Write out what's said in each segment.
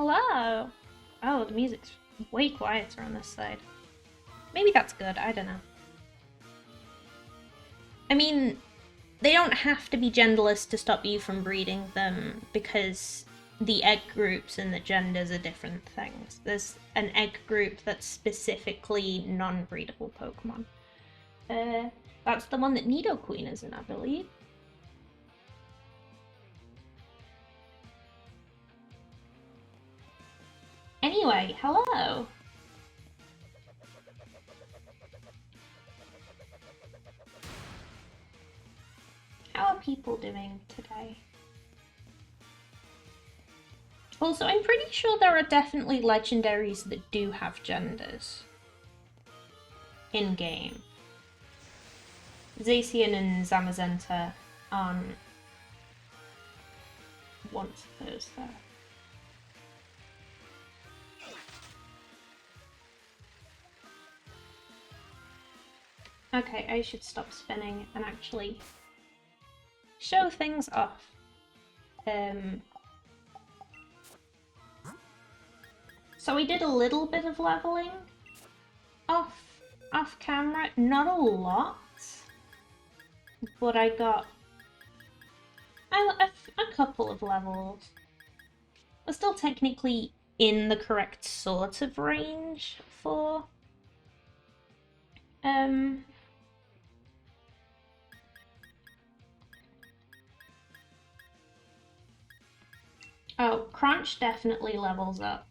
Hello! Oh, the music's way quieter on this side. Maybe that's good, I don't know. I mean, they don't have to be genderless to stop you from breeding them, because the egg groups and the genders are different things. There's an egg group that's specifically non-breedable Pokemon. That's the one that Nidoqueen is in, I believe. Anyway, hello! How are people doing today? Also, I'm pretty sure there are definitely legendaries that do have genders in-game. Zacian and Zamazenta aren't once those there. Okay, I should stop spinning and actually show things off. So we did a little bit of leveling off camera, not a lot, but I got a couple of levels. We're still technically in the correct sort of range for oh, Crunch definitely levels up.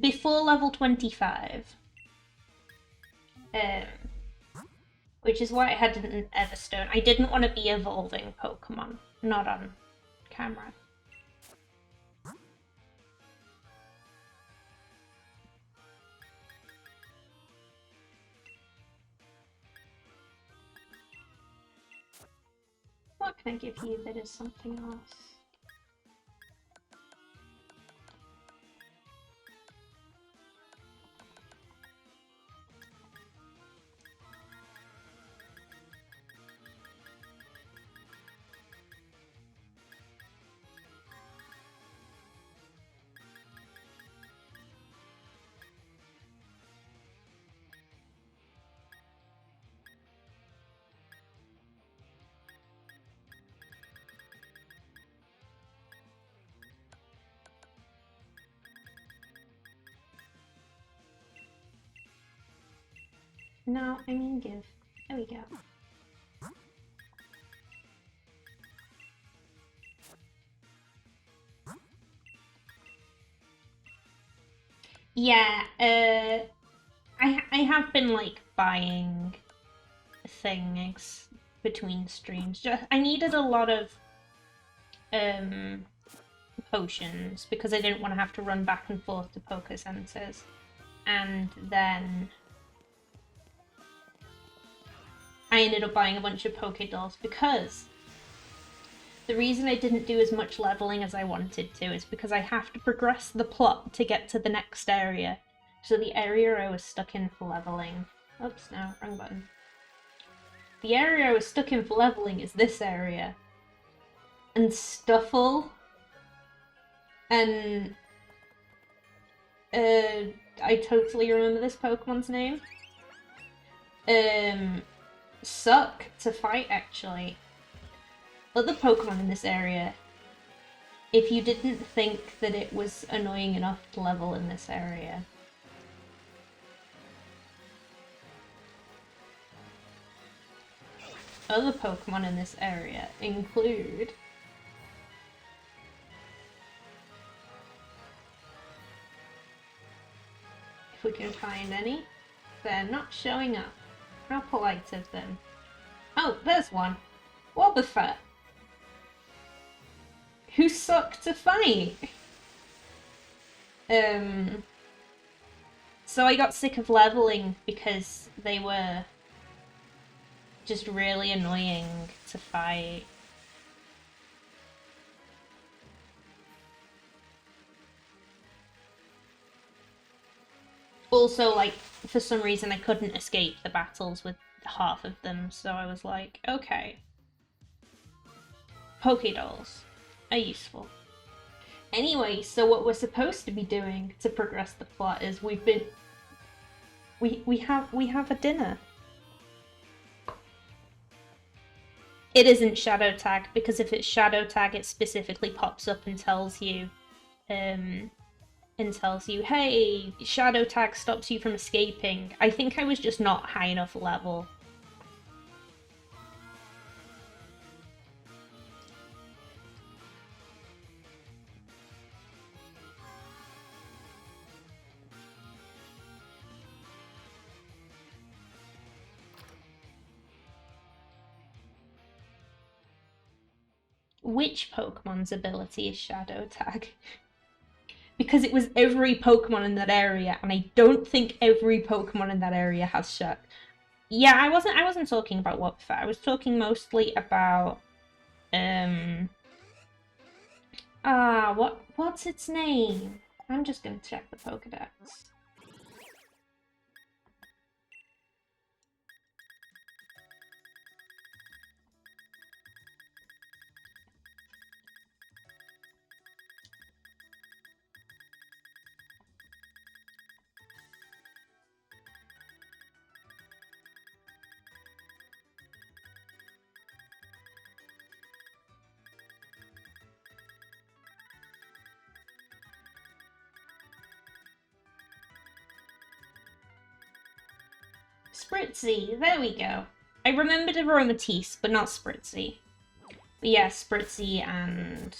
Before level 25. Which is why I had an Everstone. I didn't want to be evolving Pokemon, not on camera. What can I give you that is something else? No, I mean give. There we go. Yeah, I have been like buying things between streams. I needed a lot of potions because I didn't want to have to run back and forth to Poke Centers, and then I ended up buying a bunch of Poké-Dolls because the reason I didn't do as much leveling as I wanted to is because I have to progress the plot to get to the next area. So the area I was stuck in for leveling... Oops, no, wrong button. The area I was stuck in for leveling is this area. And Stuffle and... I totally remember this Pokemon's name. Suck to fight, actually. Other Pokemon in this area, if you didn't think that it was annoying enough to level in this area, other Pokemon in this area include if we can find any. They're not showing up. How polite of them. Oh, there's one. Wobbuffet. Who suck to fight. So I got sick of leveling because they were just really annoying to fight. Also, like, for some reason I couldn't escape the battles with half of them, so I was like, okay. Pokédolls are useful. Anyway, so what we're supposed to be doing to progress the plot is we have a dinner. It isn't shadow tag, because if it's shadow tag, it specifically pops up and tells you, hey, shadow tag stops you from escaping. I think I was just not high enough level. Which Pokemon's ability is shadow tag? Because it was every Pokemon in that area, and I don't think every Pokemon in that area has shadow. Yeah, I wasn't talking about Wobbuffet. I was talking mostly about what's its name? I'm just gonna check the Pokedex. Spritzy, there we go. I remembered Aromatisse, but not Spritzy. But yeah, Spritzy and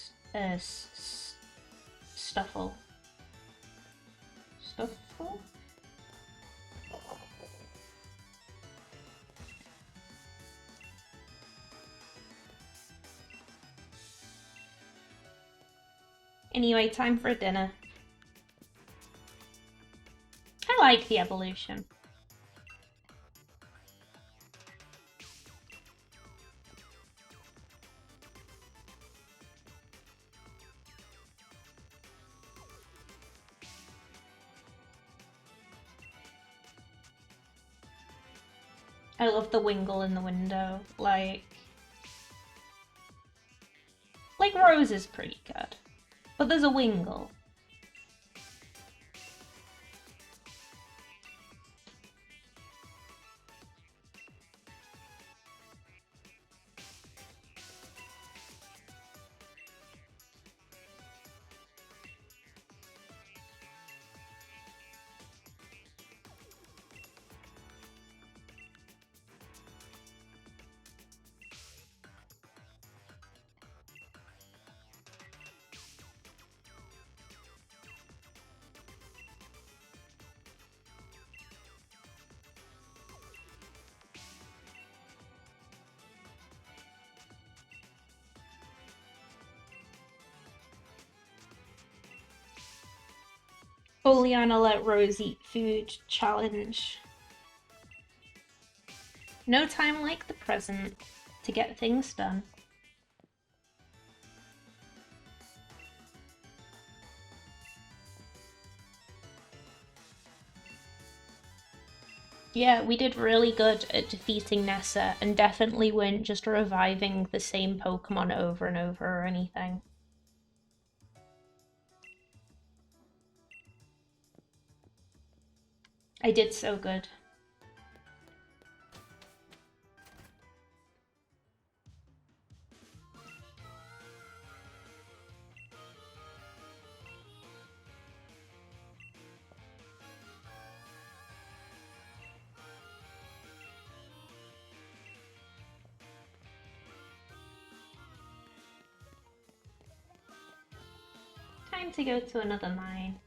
Stuffle. Stuffle? Anyway, time for a dinner. I like the evolution. I love the Wingle in the window. Like Rose is pretty good. But there's a Wingle. Oleana let Rose eat food challenge. No time like the present to get things done. Yeah, we did really good at defeating Nessa, and definitely weren't just reviving the same Pokemon over and over or anything. I did so good. Time to go to another mine.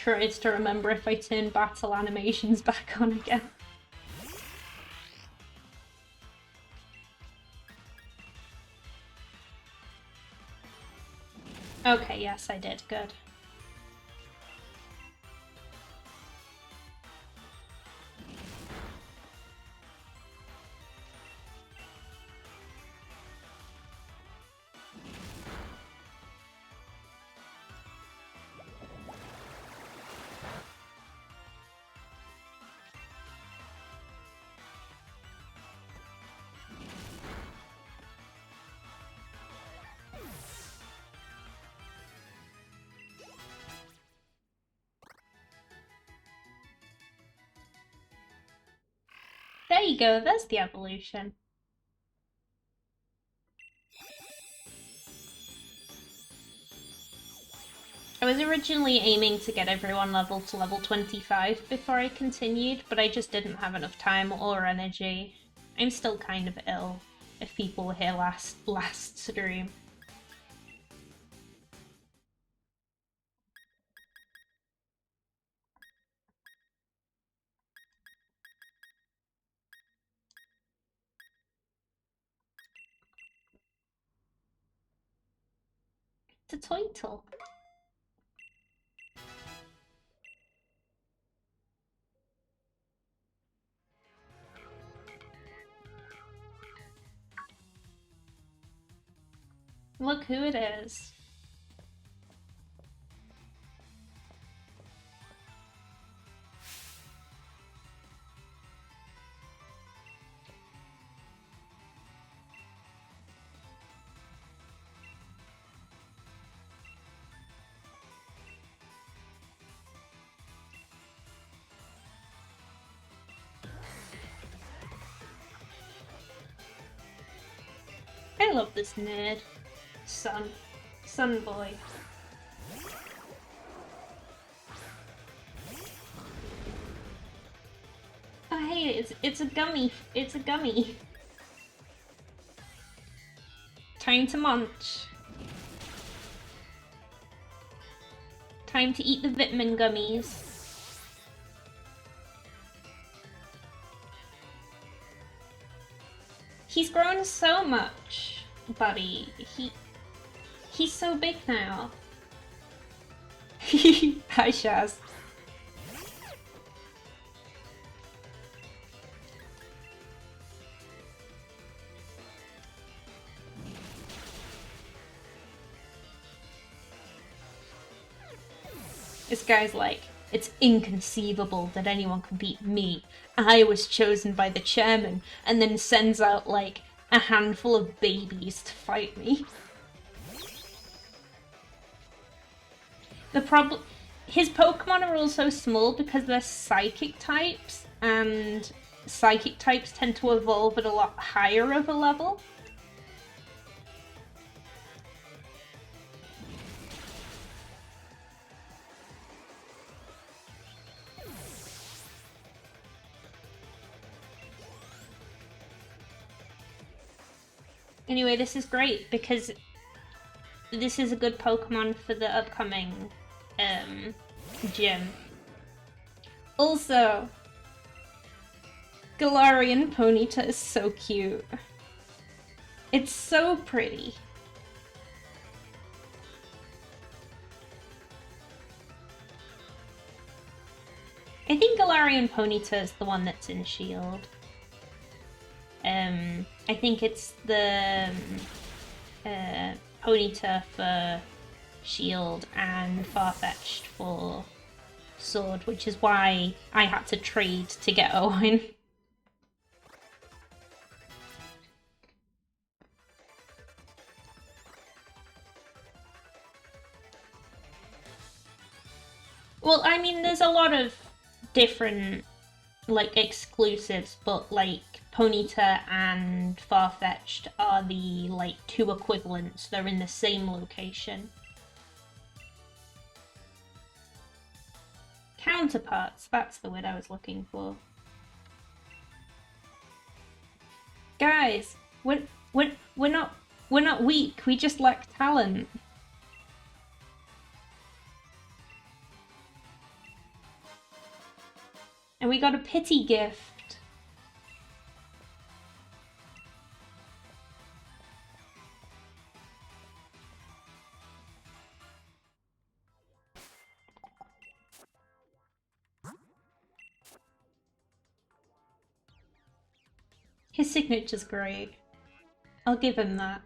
tries to remember if I turn battle animations back on again. Okay, yes, I did. Good. There you go, there's the evolution. I was originally aiming to get everyone leveled to level 25 before I continued, but I just didn't have enough time or energy. I'm still kind of ill, if people were here last stream. It's a title. Look who it is. I love this nerd. Sun boy. Oh hey, it's a gummy. It's a gummy. Time to munch. Time to eat the vitamin gummies. He's grown so much, buddy. He's so big now. Hi, Shaz. This guy's like, it's inconceivable that anyone could beat me. I was chosen by the chairman, and then sends out like a handful of babies to fight me. The problem, his Pokemon are also small because they're psychic types, and psychic types tend to evolve at a lot higher of a level. Anyway, this is great because this is a good Pokemon for the upcoming gym. Also, Galarian Ponyta is so cute. It's so pretty. I think Galarian Ponyta is the one that's in Shield. I think it's the Ponyta for Shield and Farfetch'd for Sword, which is why I had to trade to get Owen. Well, I mean, there's a lot of different, like, exclusives, but, like, Ponyta and Farfetch'd are the, like, two equivalents. They're in the same location. Counterparts, that's the word I was looking for. Guys, we're not weak, we just lack talent. And we got a pity gift. His signature's great. I'll give him that.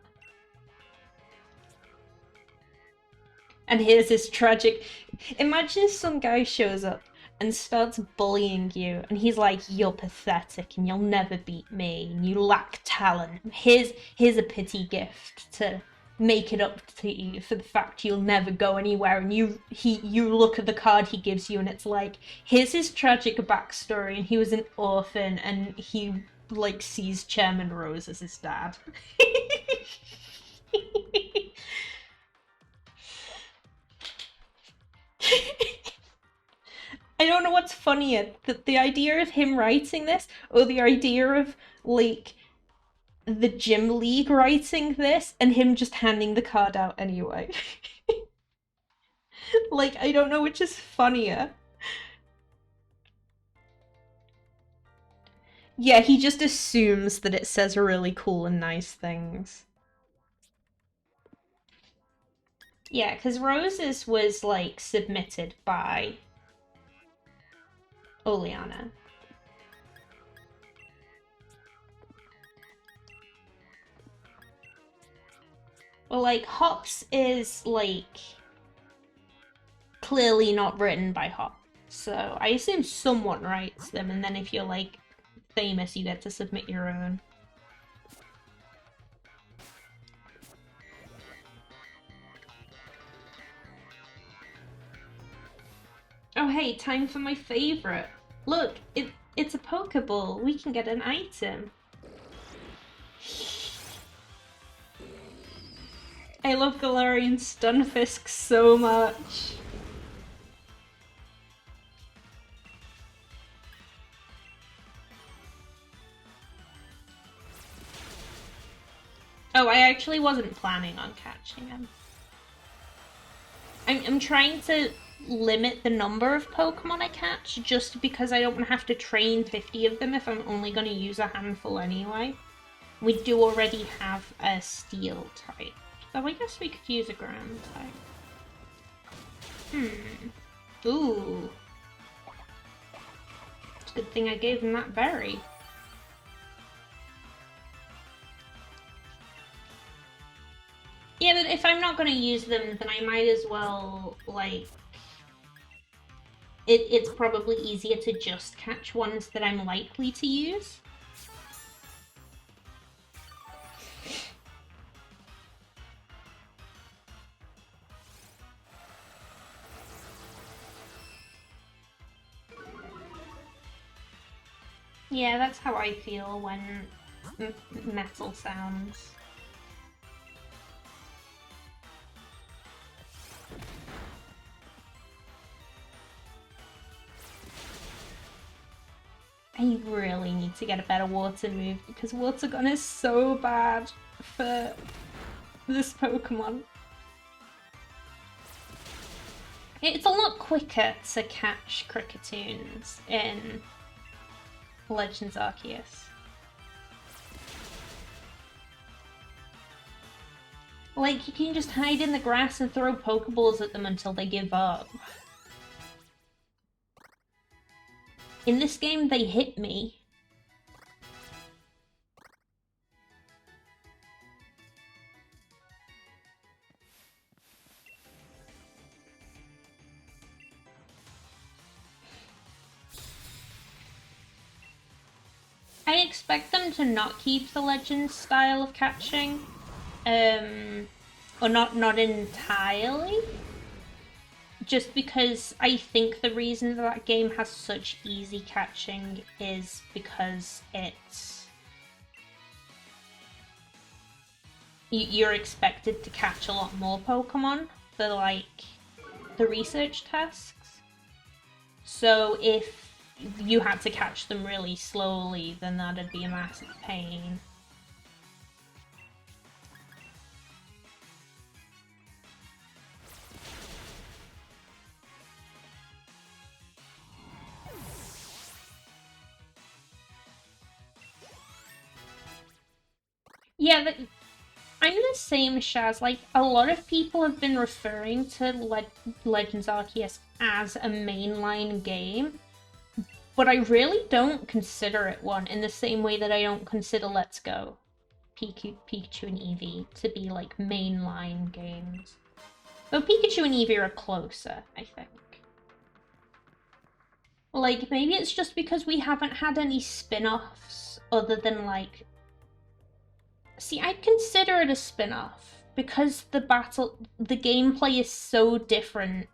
And here's this tragic... Imagine if some guy shows up and starts bullying you, and he's like, you're pathetic, and you'll never beat me, and you lack talent. Here's a pity gift to make it up to you for the fact you'll never go anywhere, and you look at the card he gives you, and it's like, here's his tragic backstory, and he was an orphan, and he, like, sees Chairman Rose as his dad. I don't know what's funnier, the idea of him writing this, or the idea of, like, the gym league writing this, and him just handing the card out anyway. Like, I don't know which is funnier. Yeah, he just assumes that it says really cool and nice things. Yeah, because Rose's was, like, submitted by Oleana. Well, like, Hops is, like, clearly not written by Hops. So I assume someone writes them, and then if you're, like, famous, you get to submit your own. Oh hey, time for my favorite. Look, it's a Pokeball. We can get an item. I love Galarian Stunfisk so much. Oh, I actually wasn't planning on catching him. I'm trying to limit the number of Pokemon I catch, just because I don't want to have to train 50 of them if I'm only going to use a handful anyway. We do already have a Steel type, so I guess we could use a Ground type. Ooh. It's a good thing I gave him that berry. Yeah, but if I'm not going to use them, then I might as well, like... It's probably easier to just catch ones that I'm likely to use. Yeah, that's how I feel when metal sounds. I really need to get a better water move because Water Gun is so bad for this Pokemon. It's a lot quicker to catch Cricketoons in Legends Arceus. Like, you can just hide in the grass and throw Pokeballs at them until they give up. In this game, they hit me. I expect them to not keep the Legends style of catching. Or not entirely. Just because I think the reason that game has such easy catching is because it's... You're expected to catch a lot more Pokemon for, like, the research tasks. So if you had to catch them really slowly, then that'd be a massive pain. Yeah, I'm the same, Shaz. Like, a lot of people have been referring to Legends Arceus as a mainline game, but I really don't consider it one in the same way that I don't consider Let's Go, Pikachu and Eevee to be, like, mainline games. Though Pikachu and Eevee are closer, I think. Like, maybe it's just because we haven't had any spin-offs other than, like... See, I'd consider it a spin-off because the gameplay is so different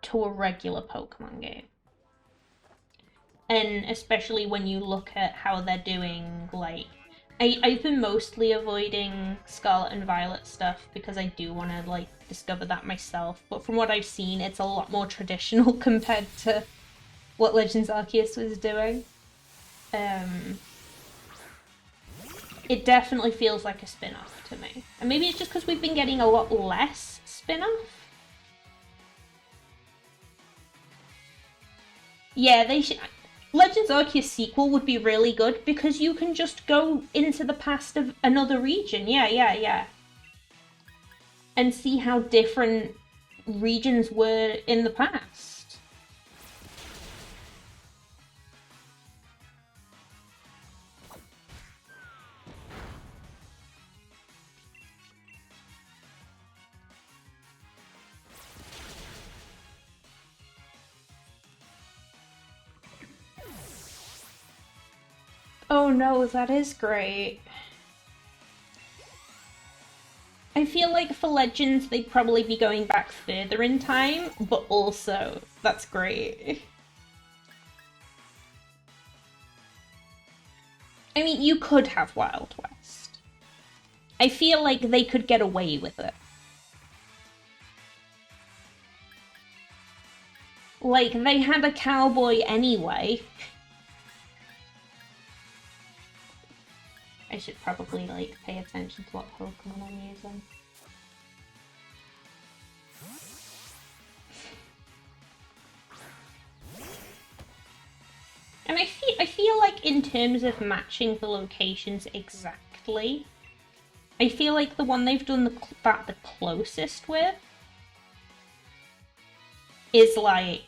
to a regular Pokemon game. And especially when you look at how they're doing, like... I've been mostly avoiding Scarlet and Violet stuff because I do want to, like, discover that myself. But from what I've seen, it's a lot more traditional compared to what Legends Arceus was doing. It definitely feels like a spin-off to me. And maybe it's just because we've been getting a lot less spin-off. Yeah, they should... Legends Arceus sequel would be really good because you can just go into the past of another region. Yeah. And see how different regions were in the past. Oh no, that is great. I feel like for Legends, they'd probably be going back further in time, but also, that's great. I mean, you could have Wild West. I feel like they could get away with it. Like, they had a cowboy anyway. I should probably, like, pay attention to what Pokemon I'm using. And I feel like in terms of matching the locations exactly, I feel like the one they've done that the closest with is like...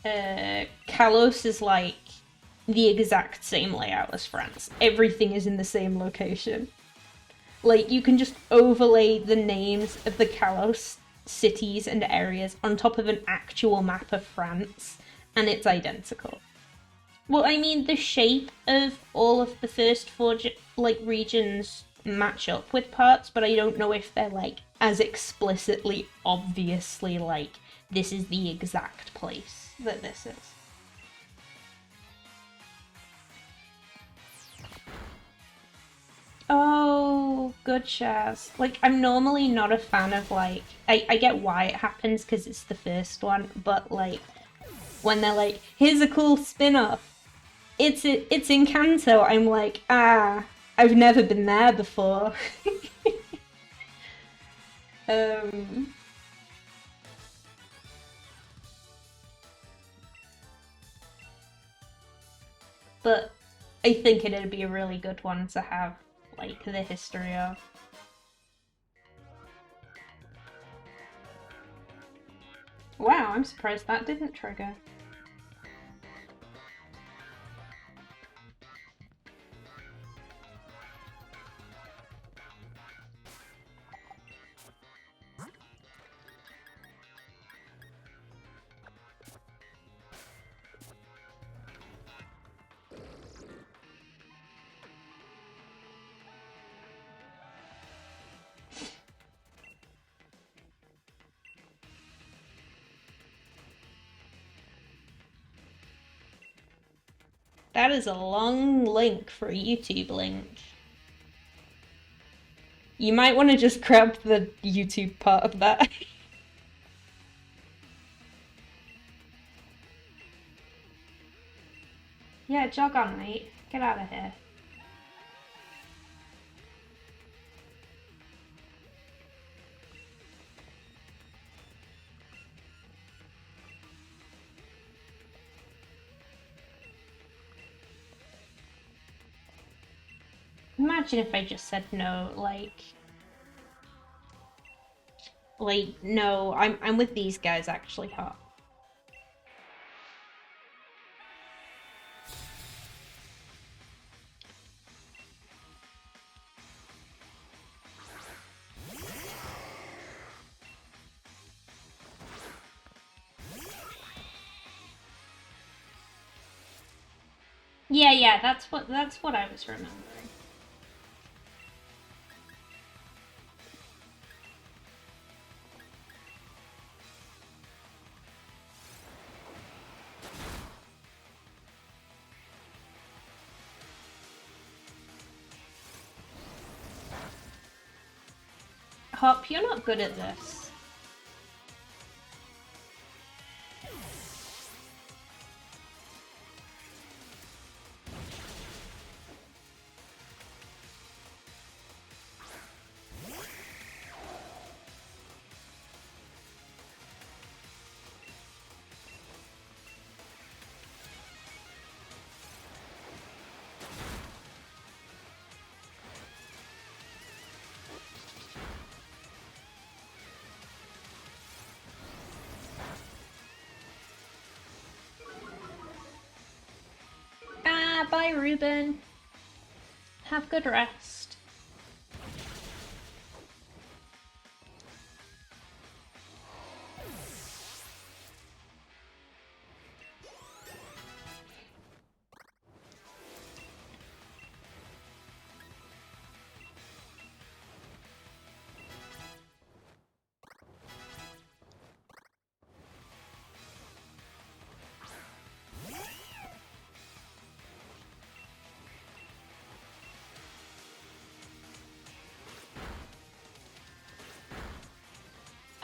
Kalos is like the exact same layout as France. Everything is in the same location. Like, you can just overlay the names of the Kalos cities and areas on top of an actual map of France, and it's identical. Well, I mean, the shape of all of the first four, like, regions match up with parts, but I don't know if they're, like, as explicitly, obviously, like, this is the exact place that this is. Oh, good Shaz. Like, I'm normally not a fan of, like... I get why it happens, because it's the first one, but, like, when they're like, here's a cool spin-off, it's in Kanto, I'm like, I've never been there before. But I think it'd be a really good one to have, like, the history of. Wow, I'm surprised that didn't trigger. That is a long link for a YouTube link. You might want to just grab the YouTube part of that. Yeah, jog on, mate. Get out of here. Imagine if I just said no, no, I'm with these guys actually, Hot. Yeah, that's what I was remembering. Hop, you're not good at this. Ah, bye, Ruben. Have good rest.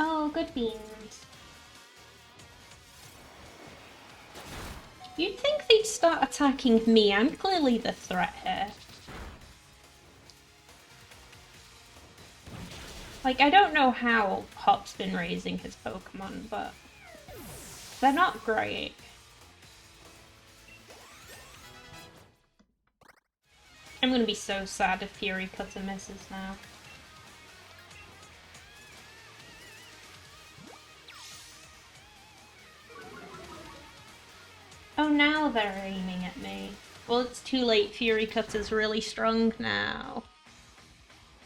Oh, good beans. You'd think they'd start attacking me. I'm clearly the threat here. Like, I don't know how Hop's been raising his Pokemon, but they're not great. I'm gonna be so sad if Fury Cutter misses now. Oh, now they're aiming at me. Well, it's too late. Fury Cutter's really strong now.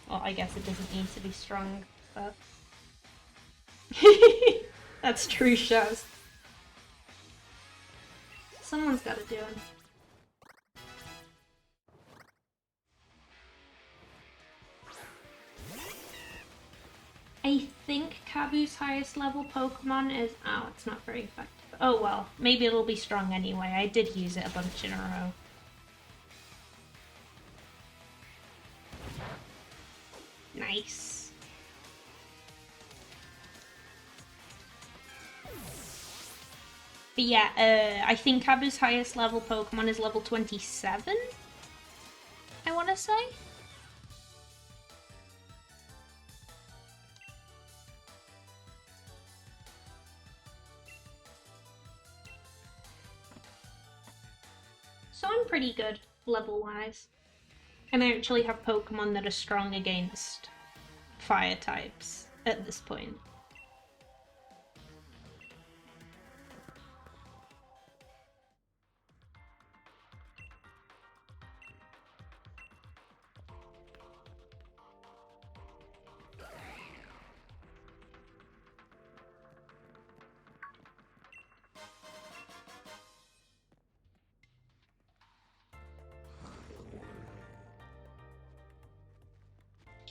Well, I guess it doesn't need to be strong, but... That's true, Shaz. Someone's gotta do it. I think Kabu's highest level Pokemon is... Oh, it's not very effective. Oh well, maybe it'll be strong anyway. I did use it a bunch in a row. Nice. But yeah, I think Kabu's highest level Pokemon is level 27? I want to say? So I'm pretty good, level-wise. And I actually have Pokemon that are strong against fire types at this point.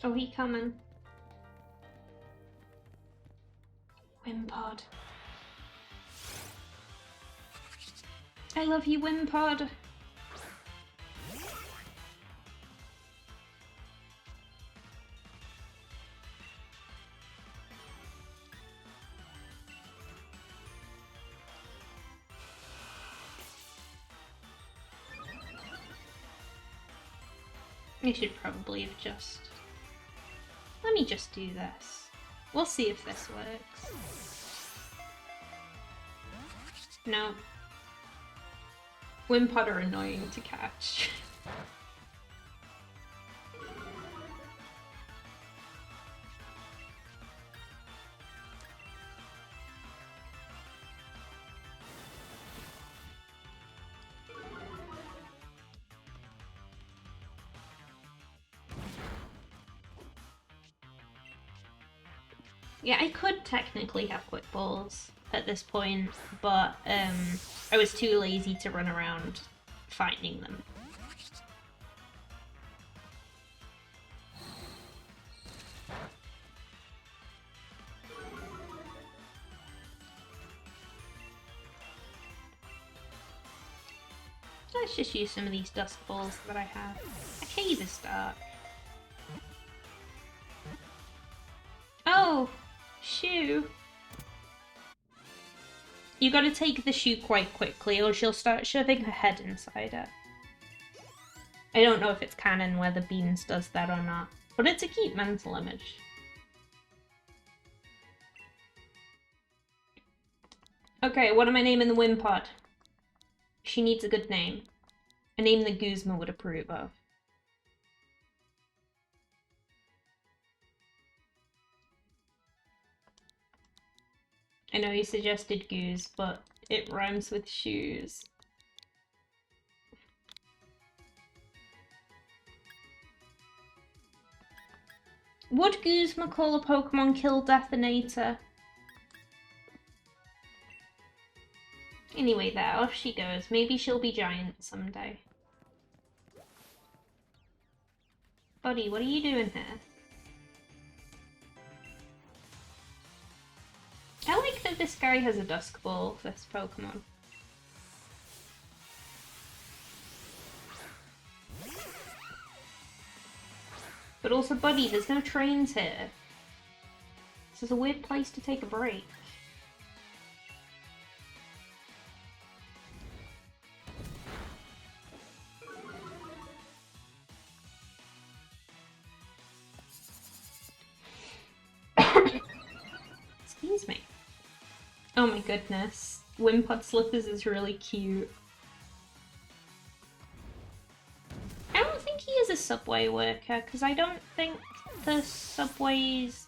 Oh, he coming. Wimpod. I love you, Wimpod. I should probably have just... Let me just do this. We'll see if this works. No. Wimpod are annoying to catch. Yeah, I could technically have quick balls at this point, but I was too lazy to run around finding them. Let's just use some of these dusk balls that I have. A cave is dark. Oh! Shoe! You gotta take the shoe quite quickly or she'll start shoving her head inside it. I don't know if it's canon whether Beans does that or not, but it's a cute mental image. Okay, what am I naming the Wimpod? She needs a good name. A name that Guzma would approve of. I know you suggested Goose, but it rhymes with shoes. Would Guzma call a Pokemon Kill Deathinator? Anyway, there, off she goes. Maybe she'll be giant someday. Buddy, what are you doing here? I like that this guy has a Dusk Ball, this Pokemon. But also, buddy, there's no trains here. This is a weird place to take a break. Excuse me. Oh my goodness. Wimpod Slippers is really cute. I don't think he is a subway worker, because I don't think the subways...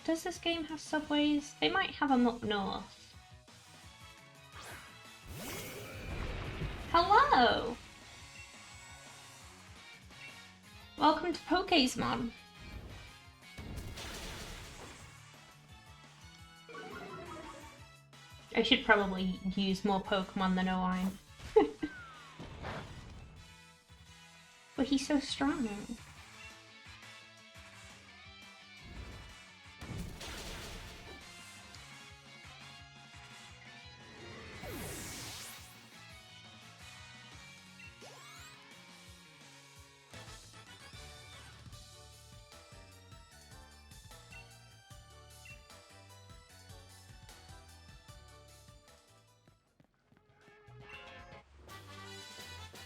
Does this game have subways? They might have them up north. Hello! Welcome to Pokémon. I should probably use more Pokemon than Owine. But he's so strong.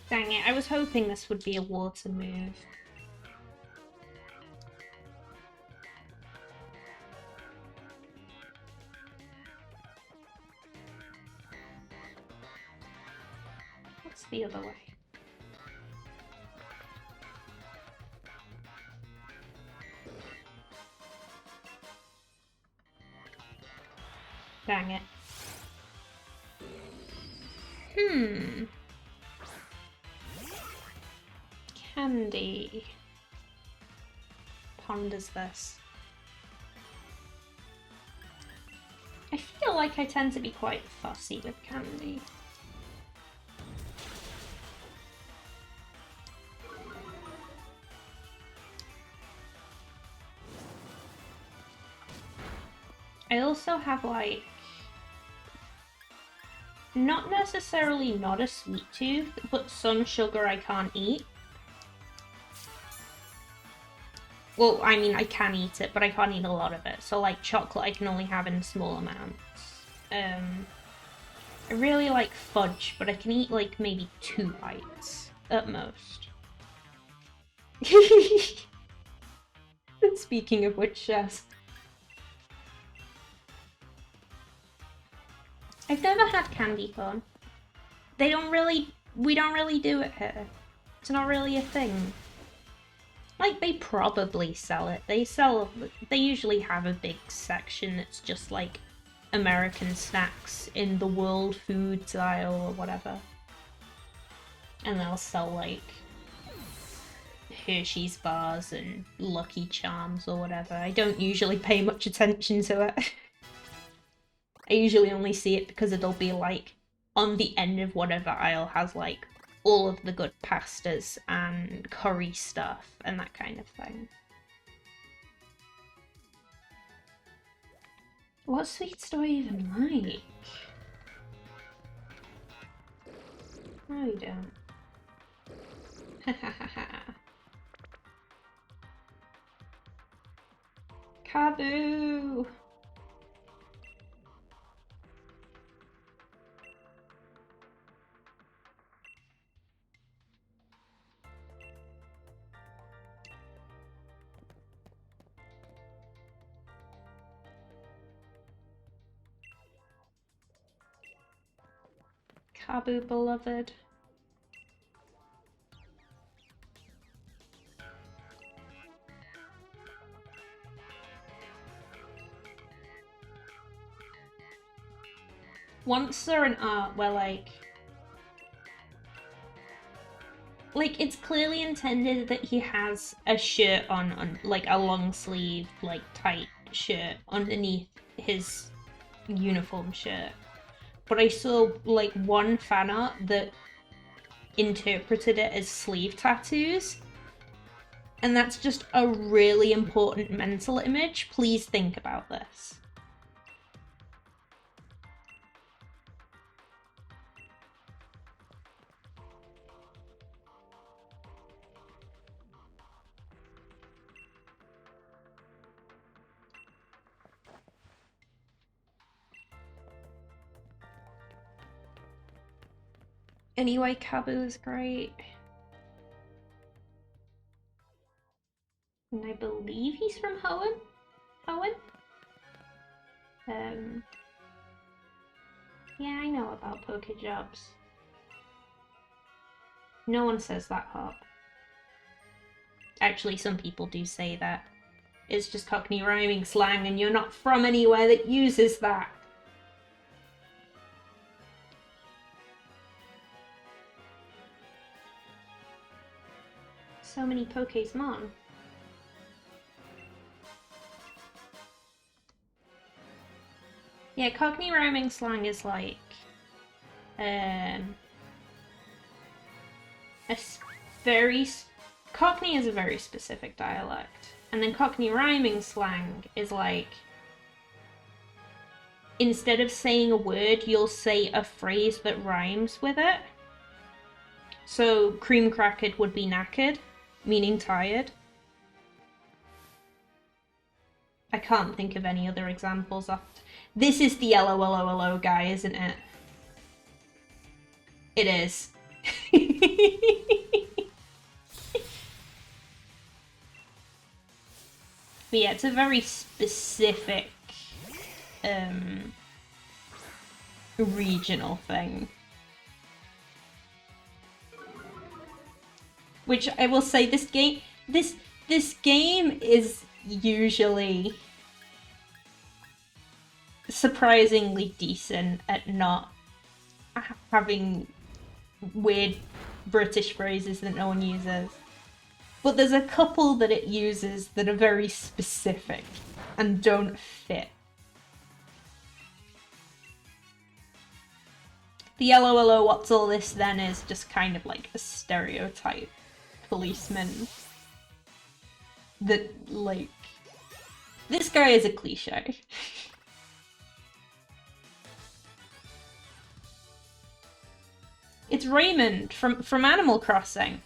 Dang it, I was hoping this would be a water move. What's the other way? Dang it. Candy ponders this. I feel like I tend to be quite fussy with Candy. I also have like not necessarily not a sweet tooth, but some sugar I can't eat. Well, I mean, I can eat it, but I can't eat a lot of it. So, like, chocolate I can only have in small amounts. I really like fudge, but I can eat, like, maybe 2 bites at most. Speaking of which, yes. I've never had candy corn. We don't really do it here. It's not really a thing. Like, they probably sell it. They usually have a big section that's just like American snacks in the world foods aisle or whatever. And they'll sell like, Hershey's bars and Lucky Charms or whatever. I don't usually pay much attention to it. I usually only see it because it'll be like on the end of whatever aisle has like all of the good pastas and curry stuff and that kind of thing. What sweets do I even like? No, you don't. Kaboo! Kaboo, beloved. Once there an art where like it's clearly intended that he has a shirt on like a long sleeve, like tight shirt underneath his uniform shirt. But I saw like one fan art that interpreted it as sleeve tattoos. And that's just a really important mental image. Please think about this. Anyway, Kaboo is great. And I believe he's from Hoenn? Yeah, I know about Pokejobs. No one says that, Hop. Actually, some people do say that. It's just Cockney rhyming slang and you're not from anywhere that uses that. So many Pokemon. Yeah, Cockney rhyming slang is like Cockney is a very specific dialect, and then Cockney rhyming slang is like instead of saying a word, you'll say a phrase that rhymes with it. So cream crackered would be knackered, meaning tired. I can't think of any other examples off. This is the LOLOLO guy, isn't it? It is. But yeah, it's a very specific regional thing. Which I will say, this game is usually surprisingly decent at not having weird British phrases that no one uses. But there's a couple that it uses that are very specific and don't fit. The LOLO what's all this then is just kind of like a stereotype policeman that, like, this guy is a cliche. It's Raymond from Animal Crossing.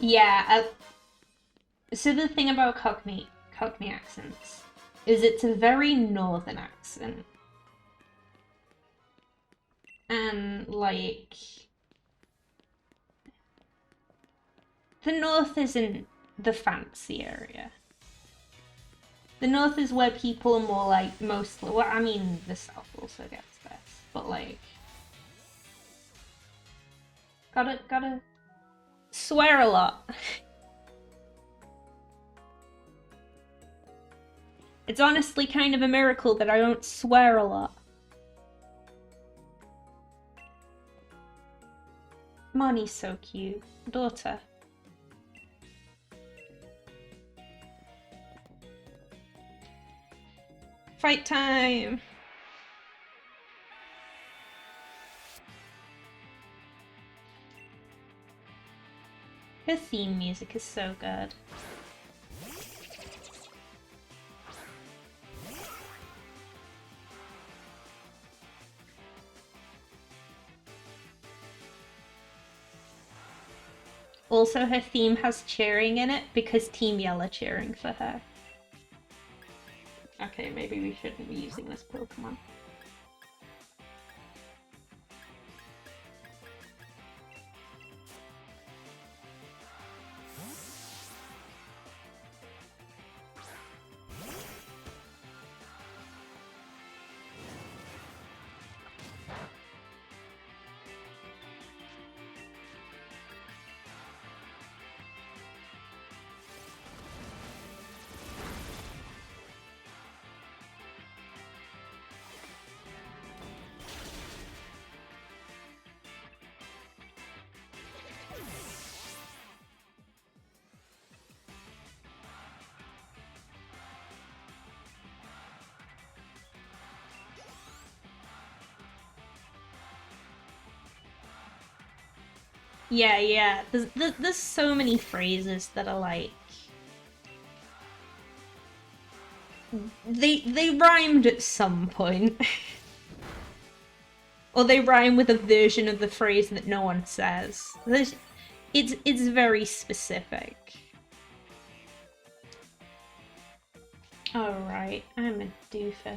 Yeah, so the thing about Cockney accents is it's a very northern accent. And, like, the north isn't the fancy area. The north is where people are more like, mostly, well, I mean, the south also gets this. but like, gotta swear a lot. It's honestly kind of a miracle that I don't swear a lot. Money's so cute. Daughter. Fight time! Her theme music is so good. Also, her theme has cheering in it because Team Yell are cheering for her. Okay, maybe we shouldn't be using this Pokemon. Yeah. There's so many phrases that are like... They rhymed at some point. Or they rhyme with a version of the phrase that no one says. It's very specific. Alright, I'm a doofus.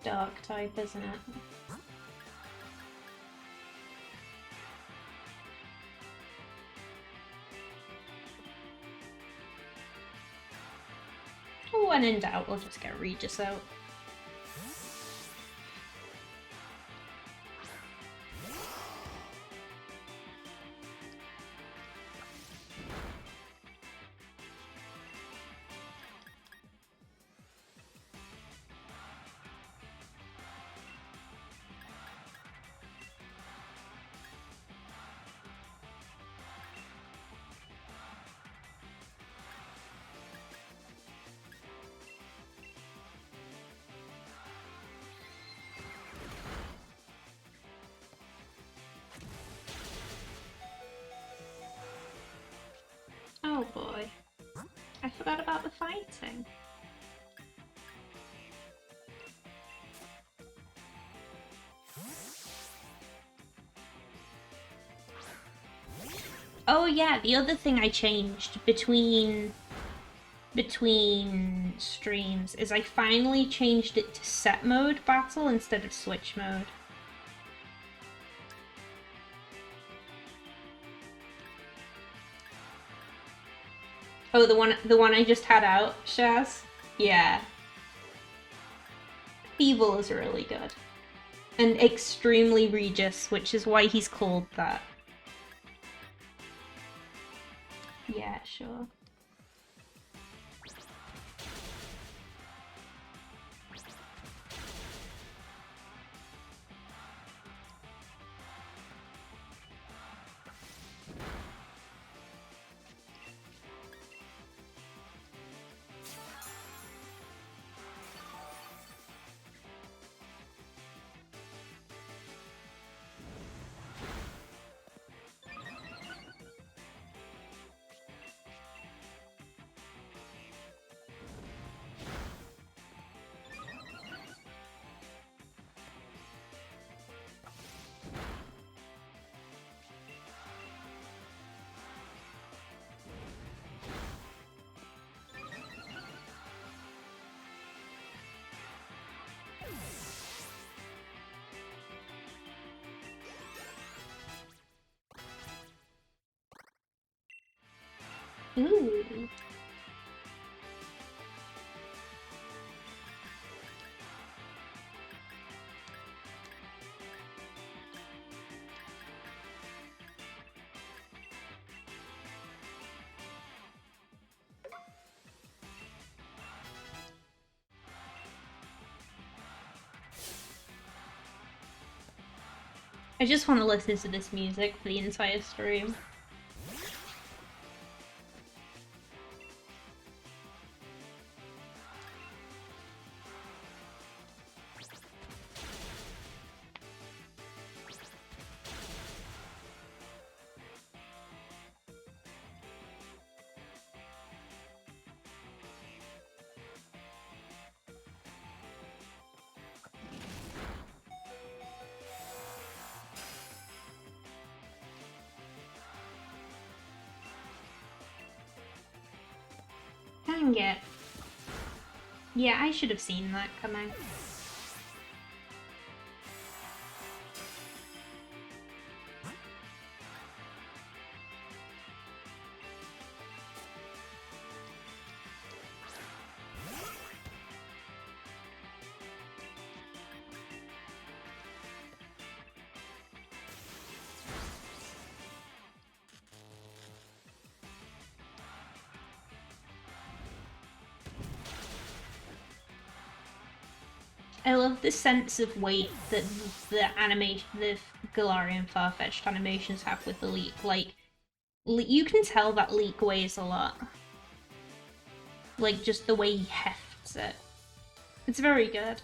Dark type, isn't it? When in doubt, we'll just get Regis out. Oh boy. I forgot about the fighting. Oh yeah, the other thing I changed between streams is I finally changed it to set mode battle instead of switch mode. Oh, the one I just had out, Shaz? Yeah. Feeble is really good. And extremely Regis, which is why he's called that. Yeah, sure. Ooh. I just want to listen to this music for the entire stream. Dang it. Yeah, I should have seen that coming. I love the sense of weight that the Galarian Farfetch'd animations have with the leak. Like, you can tell that leak weighs a lot. Like, just the way he hefts it. It's very good.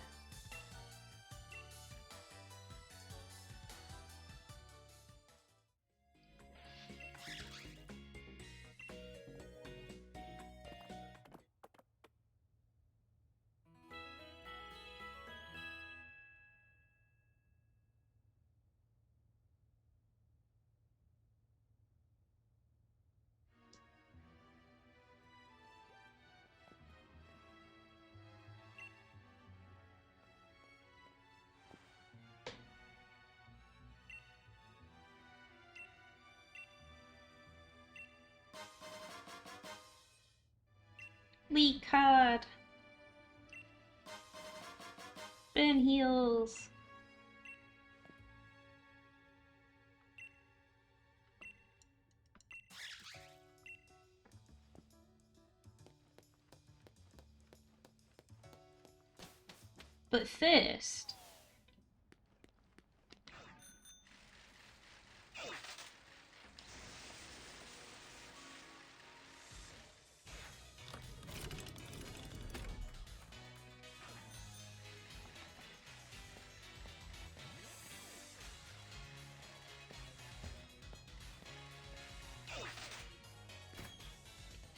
Leak card. Burn heals. But first...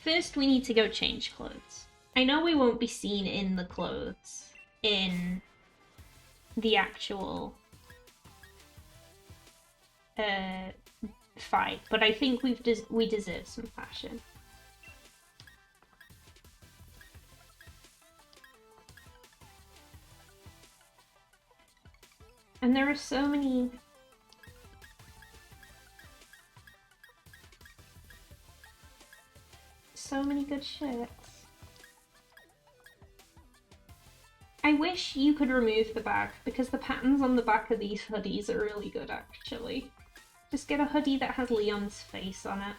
First, we need to go change clothes. I know we won't be seen in the clothes in the actual fight, but I think we deserve some fashion. And there are so many good shirts. I wish you could remove the bag, because the patterns on the back of these hoodies are really good, actually. Just get a hoodie that has Leon's face on it.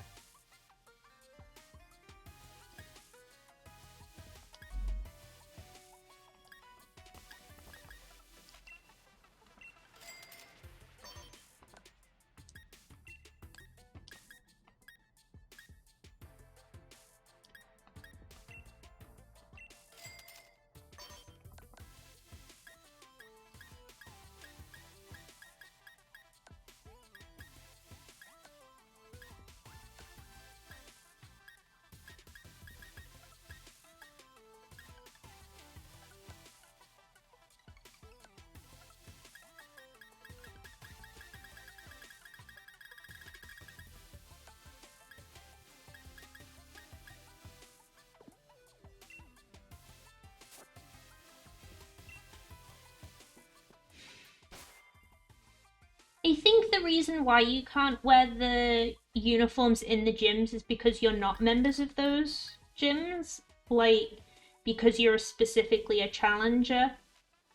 I think the reason why you can't wear the uniforms in the gyms is because you're not members of those gyms. Like, because you're specifically a challenger,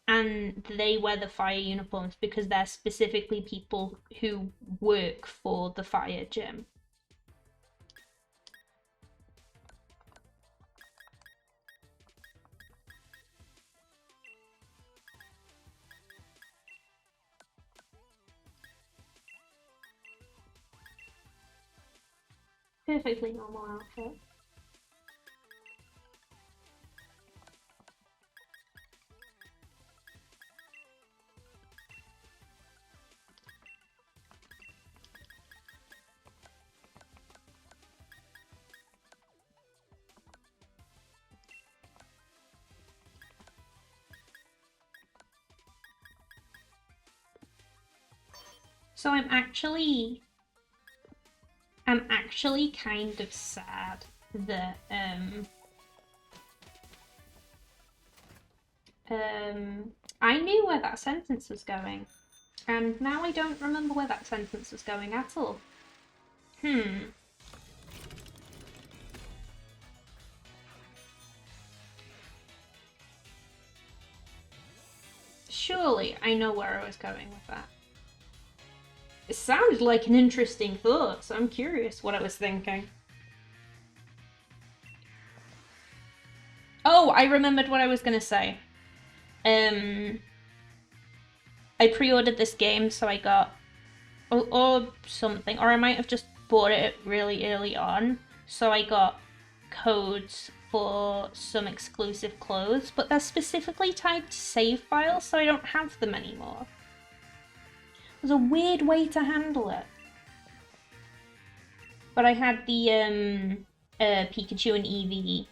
and they wear the fire uniforms because they're specifically people who work for the fire gym. Perfectly normal outfit. So I'm actually kind of sad that I knew where that sentence was going, and now I don't remember where that sentence was going at all. Surely I know where I was going with that. It sounded like an interesting thought, so I'm curious what I was thinking. Oh, I remembered what I was gonna say. I pre-ordered this game, so I got or something, or I might have just bought it really early on, so I got codes for some exclusive clothes, but they're specifically tied to save files, so I don't have them anymore. It was a weird way to handle it. But I had the Pikachu and Eevee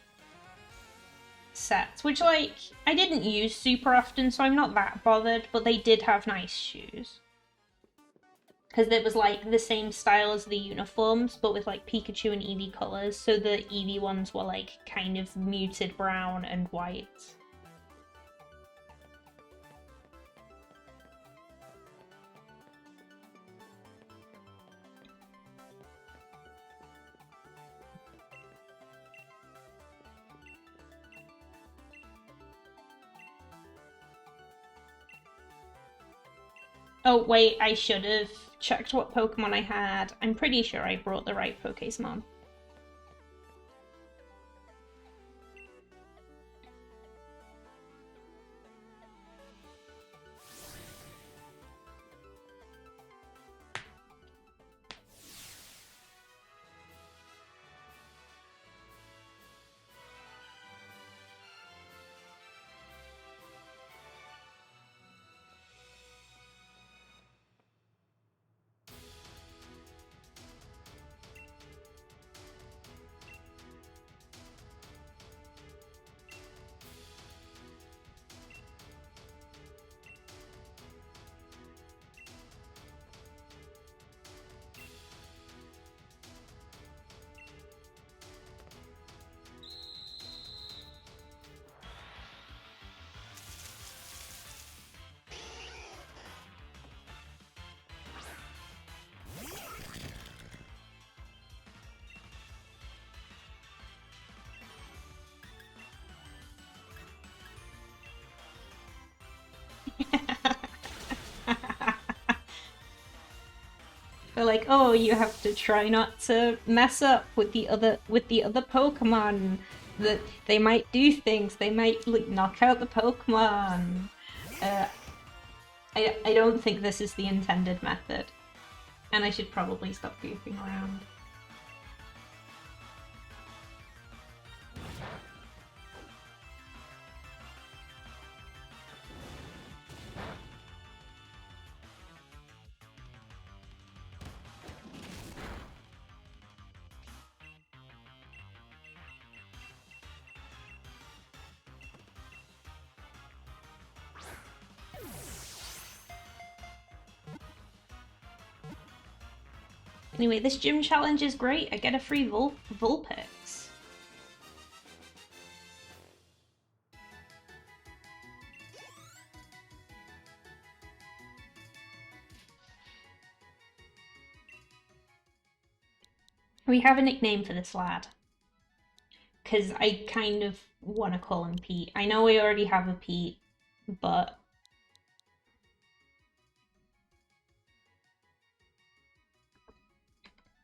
sets, which, like, I didn't use super often, so I'm not that bothered, but they did have nice shoes. Because it was, like, the same style as the uniforms, but with, like, Pikachu and Eevee colours, so the Eevee ones were, like, kind of muted brown and white. Oh, wait, I should have checked what Pokemon I had. I'm pretty sure I brought the right Pokémon. They're like, oh, you have to try not to mess up with the other Pokemon. That they might do things. They might, like, knock out the Pokemon. I don't think this is the intended method, and I should probably stop goofing around. Anyway, this gym challenge is great. I get a free Vulpix. We have a nickname for this lad. Because I kind of want to call him Pete. I know we already have a Pete, but...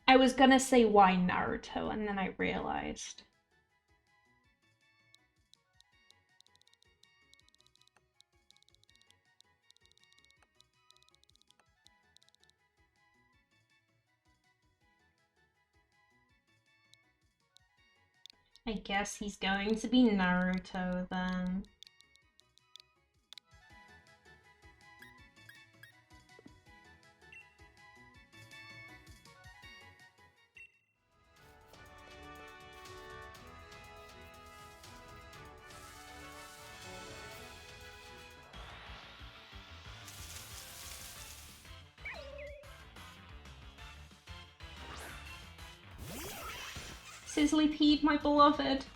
I was gonna say why Naruto, and then I realized. I guess he's going to be Naruto then. Sizzly Pete, my beloved.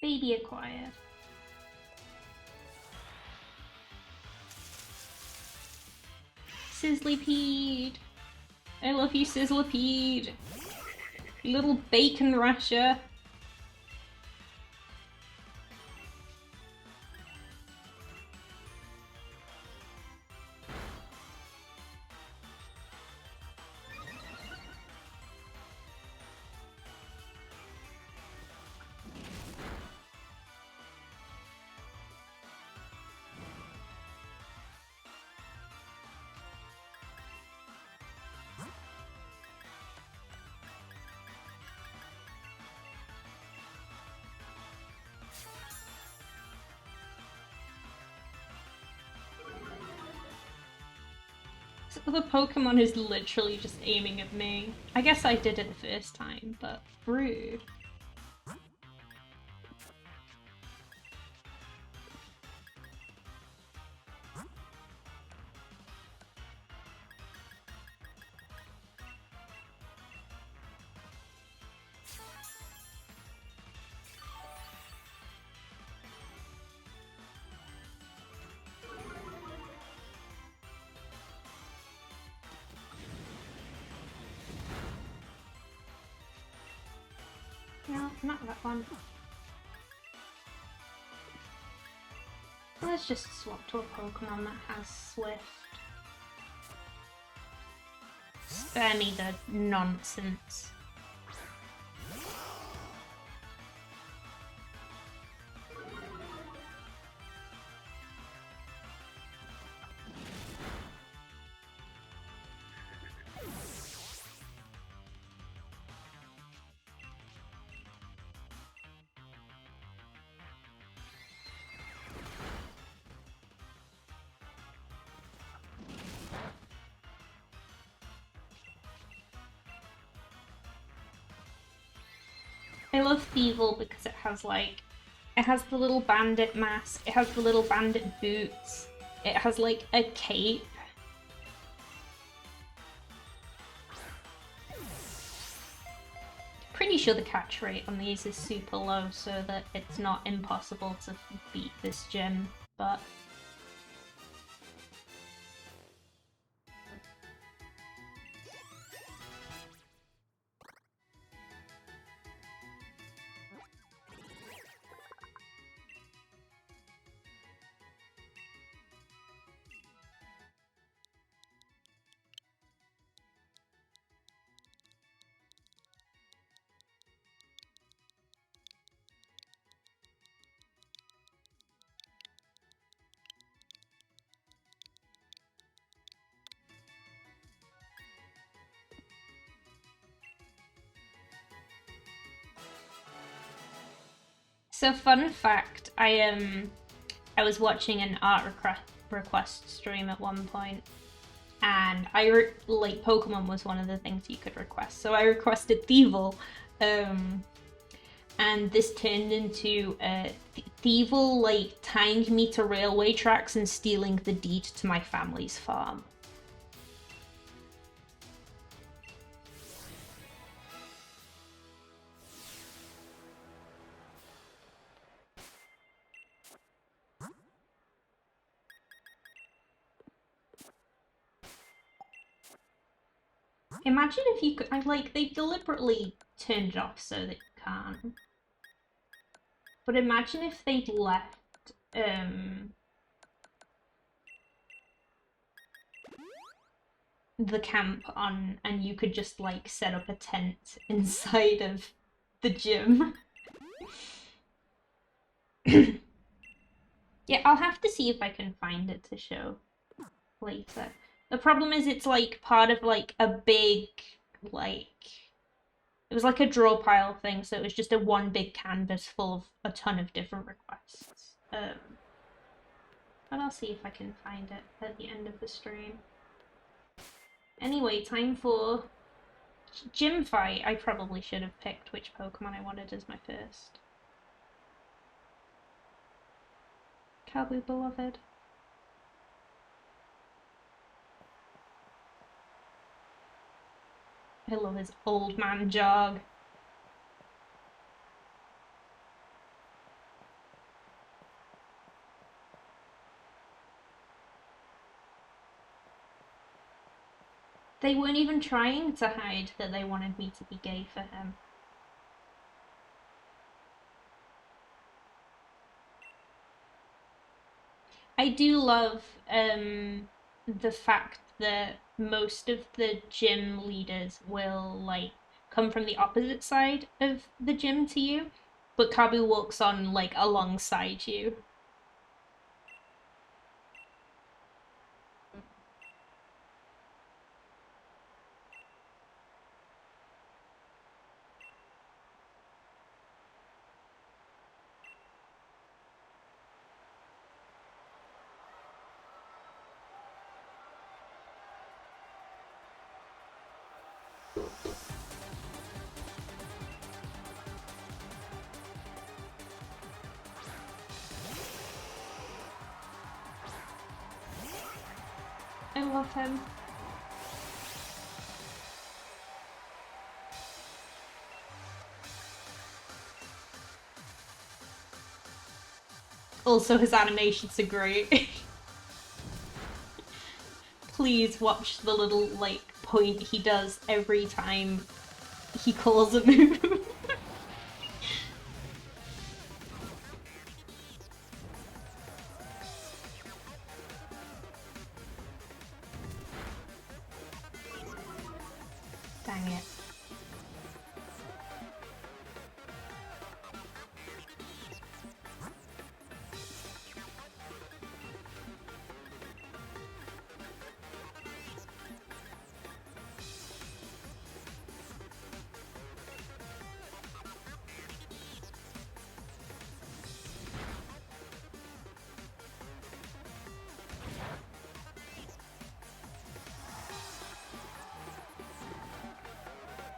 Baby acquired. Sizzlypede! I love you, Sizzlypede! You little bacon rasher! The Pokemon is literally just aiming at me. I guess I did it the first time, but rude. No, not that one. Let's just swap to a Pokemon that has Swift. Spare me the nonsense. I love Thievul because it has it has the little bandit mask, it has the little bandit boots, it has like a cape. Pretty sure the catch rate on these is super low so that it's not impossible to beat this gym, but... So fun fact, I was watching an art request stream at one point, and like Pokemon was one of the things you could request. So I requested Thievul, and this turned into Thievul like tying me to railway tracks and stealing the deed to my family's farm. Imagine if you could, they deliberately turned it off so that you can't. But imagine if they'd left, the camp on and you could just, like, set up a tent inside of the gym. Yeah, I'll have to see if I can find it to show later. The problem is it's, like, part of, like, a big, like... It was like a draw pile thing, so it was just a one big canvas full of a ton of different requests. But I'll see if I can find it at the end of the stream. Anyway, time for gym fight. I probably should have picked which Pokemon I wanted as my first. Kabu beloved. I love his old man jog. They weren't even trying to hide that they wanted me to be gay for him. I do love the fact that most of the gym leaders will, like, come from the opposite side of the gym to you, but Kabu walks on, like, alongside you. I love him. Also, his animations are great. Please watch the little, like, point he does every time he calls a move. Dang it.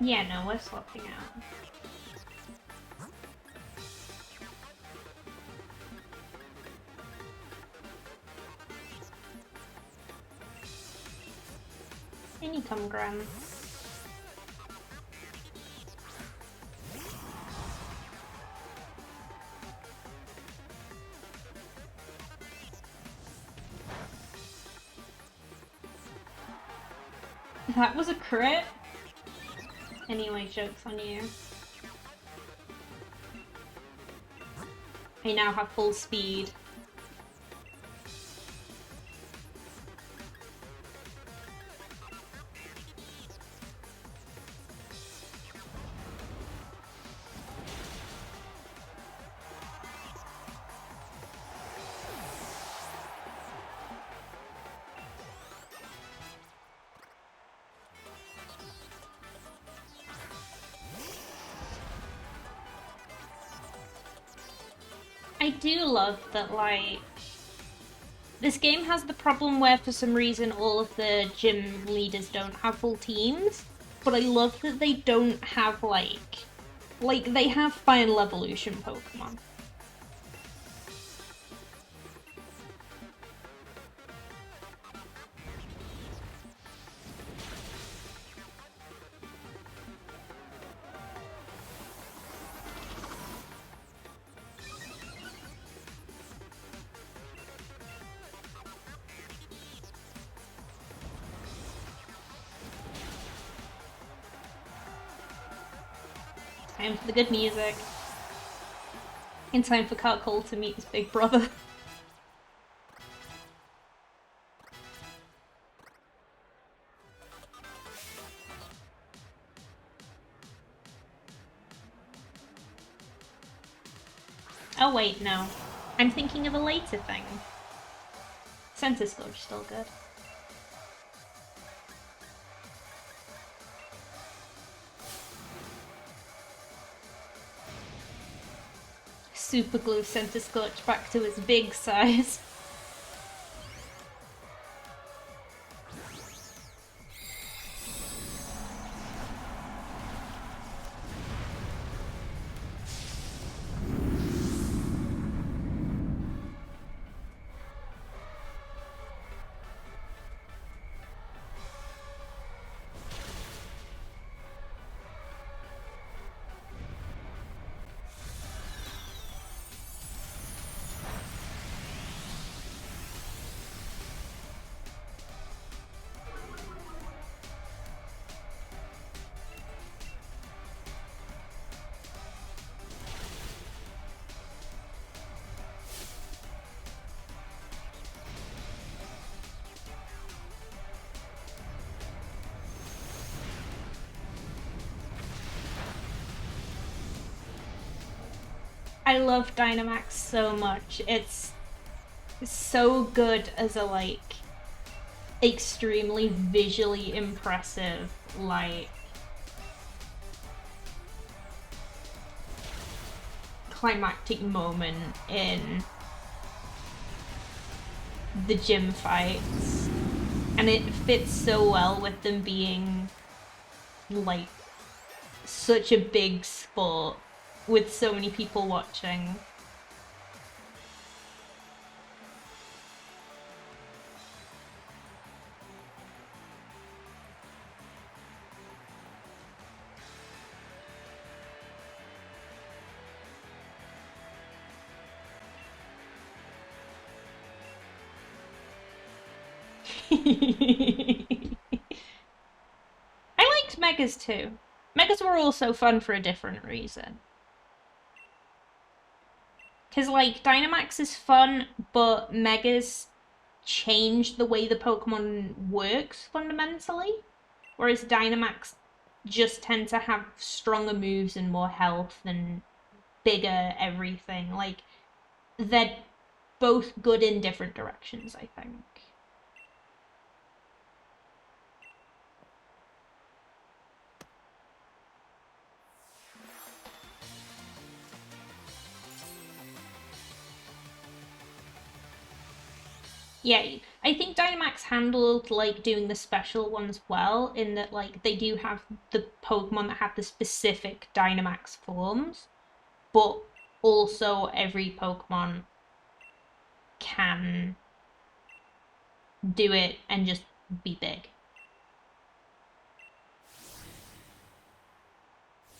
Yeah, no, we're swapping out. In you come, Gran. That was a crit? Anyway, joke's on you. I now have full speed. I do love that, like, this game has the problem where for some reason all of the gym leaders don't have full teams, but I love that they don't have, like they have final evolution Pokemon. Time for the good music. In time for Carcole to meet his big brother. Oh wait, no. I'm thinking of a later thing. Center Scourge still good. Super glue Center Scorch back to its big size. I love Dynamax so much. It's so good as a, like, extremely visually impressive, like, climactic moment in the gym fights. And it fits so well with them being, like, such a big sport with so many people watching. I liked Megas too. Megas were also fun for a different reason. Because, like, Dynamax is fun, but Megas changed the way the Pokemon works fundamentally. Whereas Dynamax just tend to have stronger moves and more health and bigger everything. Like, they're both good in different directions, I think. Yeah, I think Dynamax handled, like, doing the special ones well, in that, like, they do have the Pokemon that have the specific Dynamax forms, but also every Pokemon can do it and just be big.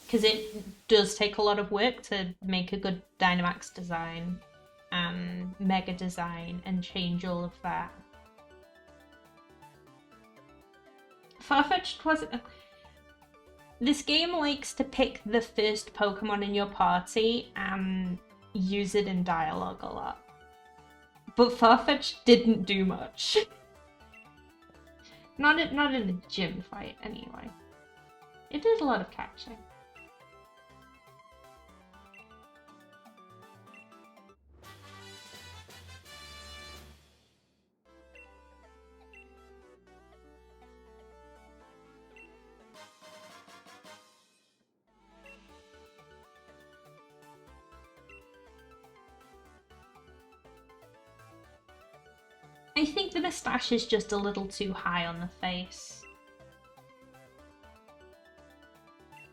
Because it does take a lot of work to make a good Dynamax design and Mega design and change all of that. Farfetch'd was... This game likes to pick the first Pokemon in your party and use it in dialogue a lot. But Farfetch'd didn't do much. Not in a gym fight, anyway. It did a lot of catching. I think the moustache is just a little too high on the face.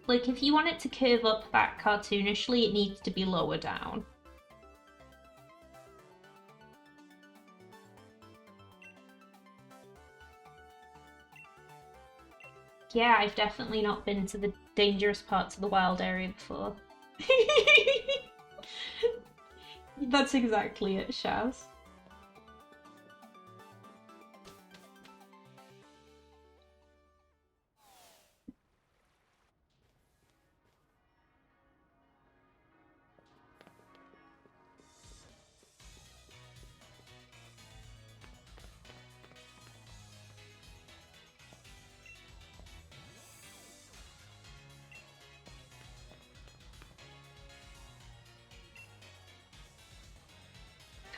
Like, if you want it to curve up that cartoonishly, it needs to be lower down. Yeah, I've definitely not been to the dangerous parts of the wild area before. That's exactly it, Shaz.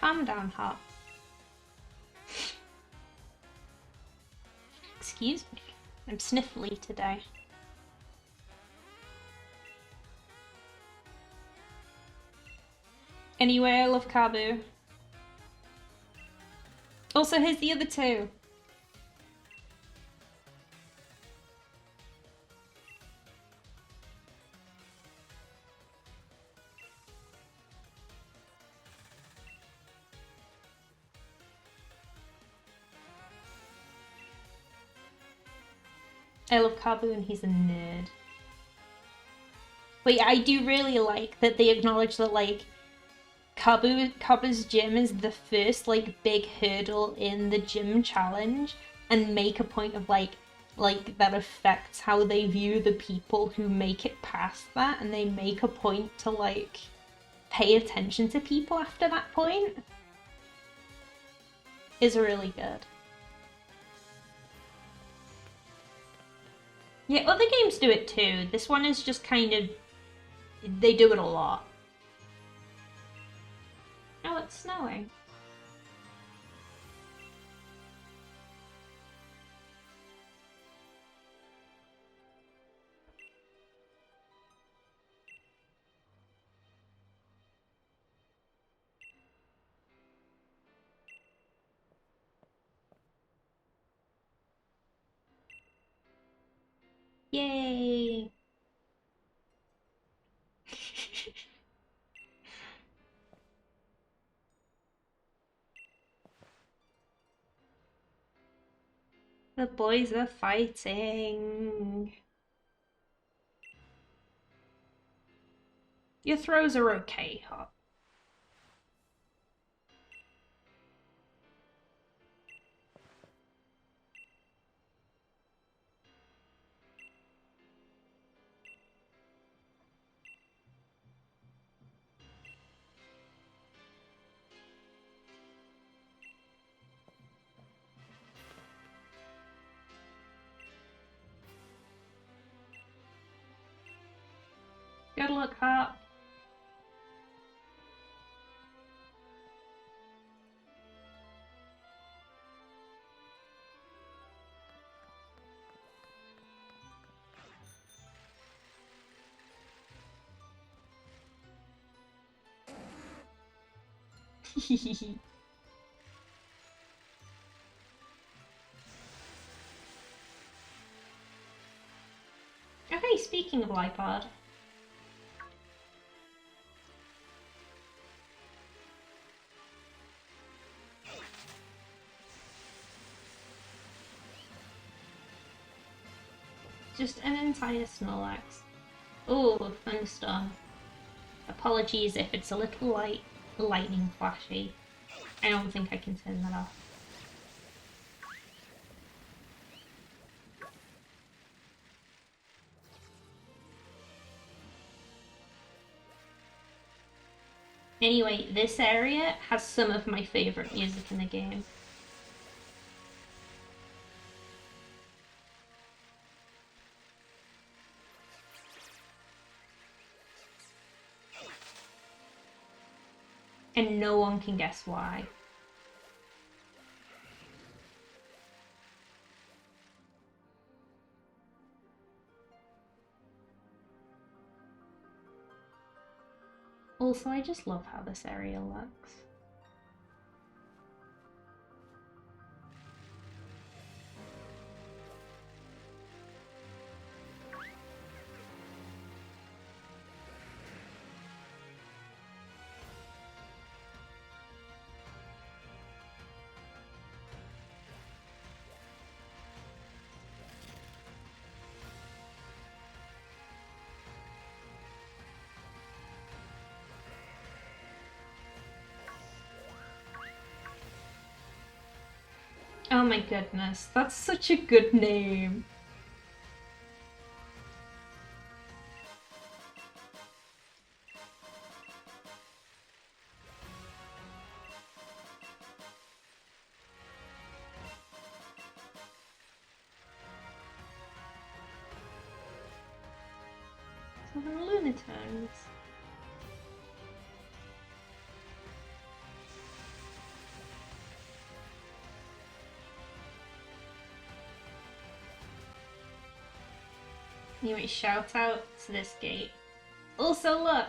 Calm down, Hop. Excuse me. I'm sniffly today. Anyway, I love Kabu. Also, here's the other two. I love Kabu and he's a nerd. But yeah, I do really like that they acknowledge that, like, Kabu's gym is the first, like, big hurdle in the gym challenge, and make a point of, like that affects how they view the people who make it past that, and they make a point to, like, pay attention to people after that point. Is really good. Yeah, other games do it too. This one is just kind of... they do it a lot. Oh, it's snowing. Yay! The boys are fighting. Your throws are okay, Hop. Good luck, Hop. Okay, speaking of Lipod. Just an entire Snorlax. Oh, thunderstorm. Apologies if it's a little lightning flashy. I don't think I can turn that off. Anyway, this area has some of my favourite music in the game. And no one can guess why. Also, I just love how this area looks. Oh my goodness, that's such a good name. Seven lunatones. Anyway, shout out to this gate. Also, look!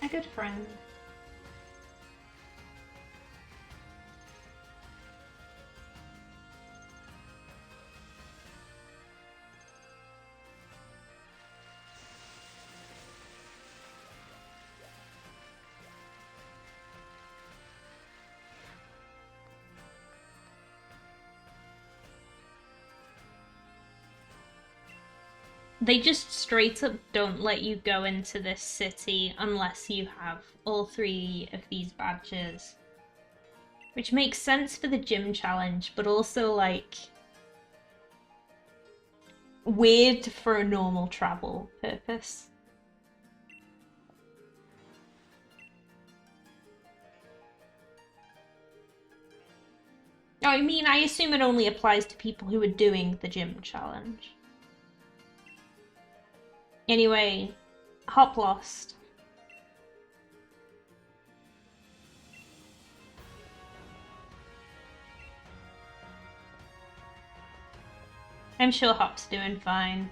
A good friend. They just straight up don't let you go into this city unless you have all 3 of these badges. Which makes sense for the gym challenge, but also, like, weird for a normal travel purpose. I mean, I assume it only applies to people who are doing the gym challenge. Anyway, Hop lost. I'm sure Hop's doing fine.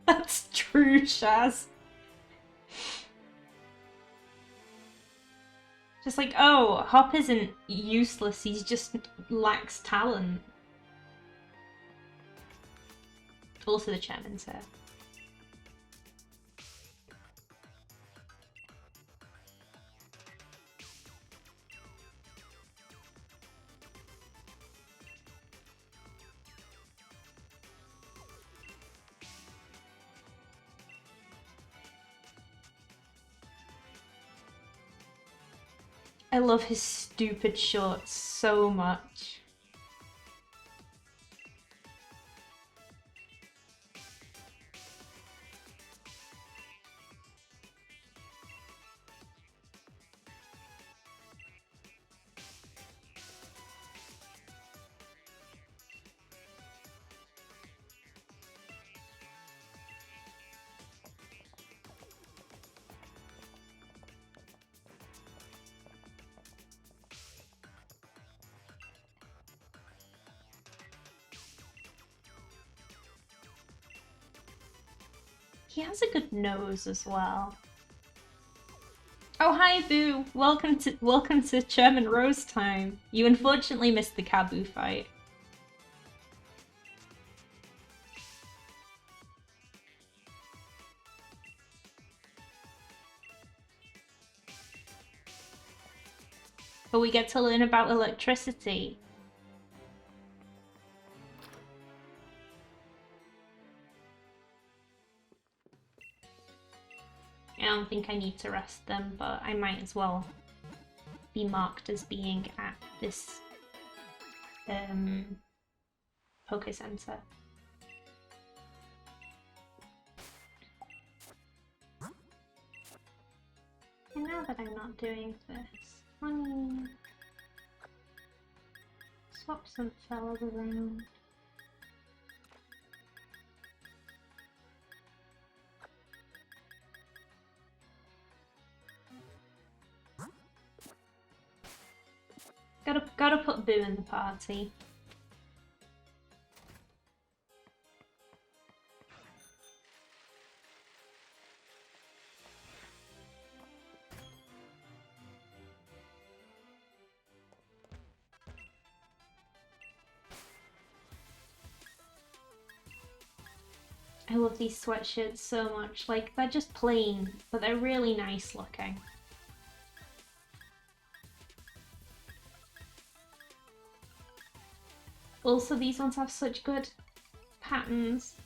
That's true, Shaz. Just like, oh, Hop isn't useless, he's just lacks talent. Also the chairman's here. I love his stupid shorts so much. He has a good nose as well. Oh hi Boo! Welcome to Chairman Rose time. You unfortunately missed the Kabu fight. But we get to learn about electricity. I don't think I need to rest them, but I might as well be marked as being at this Poké Center. And now that I'm not doing this, let me swap some fellas around. Gotta put Boo in the party. I love these sweatshirts so much. Like, they're just plain, but they're really nice looking. Also, these ones have such good patterns.